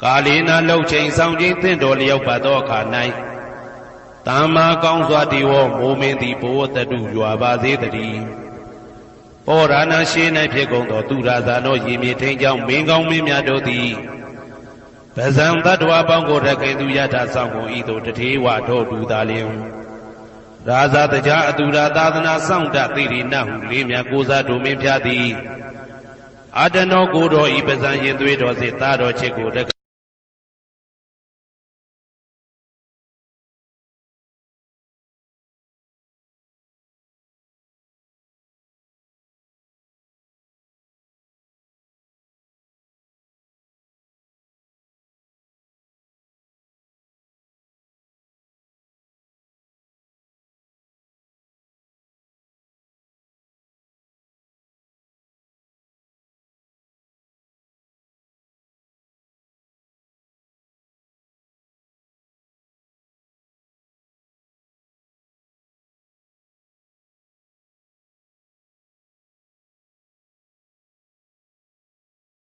ကာလေနာလှုပ်ချိန်ဆောင်ခြင်းသင့်တော်လျောက်ပါသောအခါ၌တမ္မာကောင်းစွာတည်ဝမိုးမင်းသည်ဘိုးတတုရွာပါစေတည်းဩရဏရှိ၌ဖြစ်ကုန်သောသူရာဇာသောရည်မြေထိန်ကြောင့်မင်းကောင်းမင်းများတို့သည်ပဇံတတ္တဝါပေါင်းကိုရခိုင်သူယထာဆောင်ကုန်ဤသို့တထေဝထောတူသာလျင်ရာဇာတကြားအတူရာသာသနာဆောင်တသိရိနဟုလေးမြတ်ကိုစားတို့မင်းဖျားသည်အာတနောကိုတော်ဤပဇံရင်သွေးတော်စေသားတော်ချစ်ကို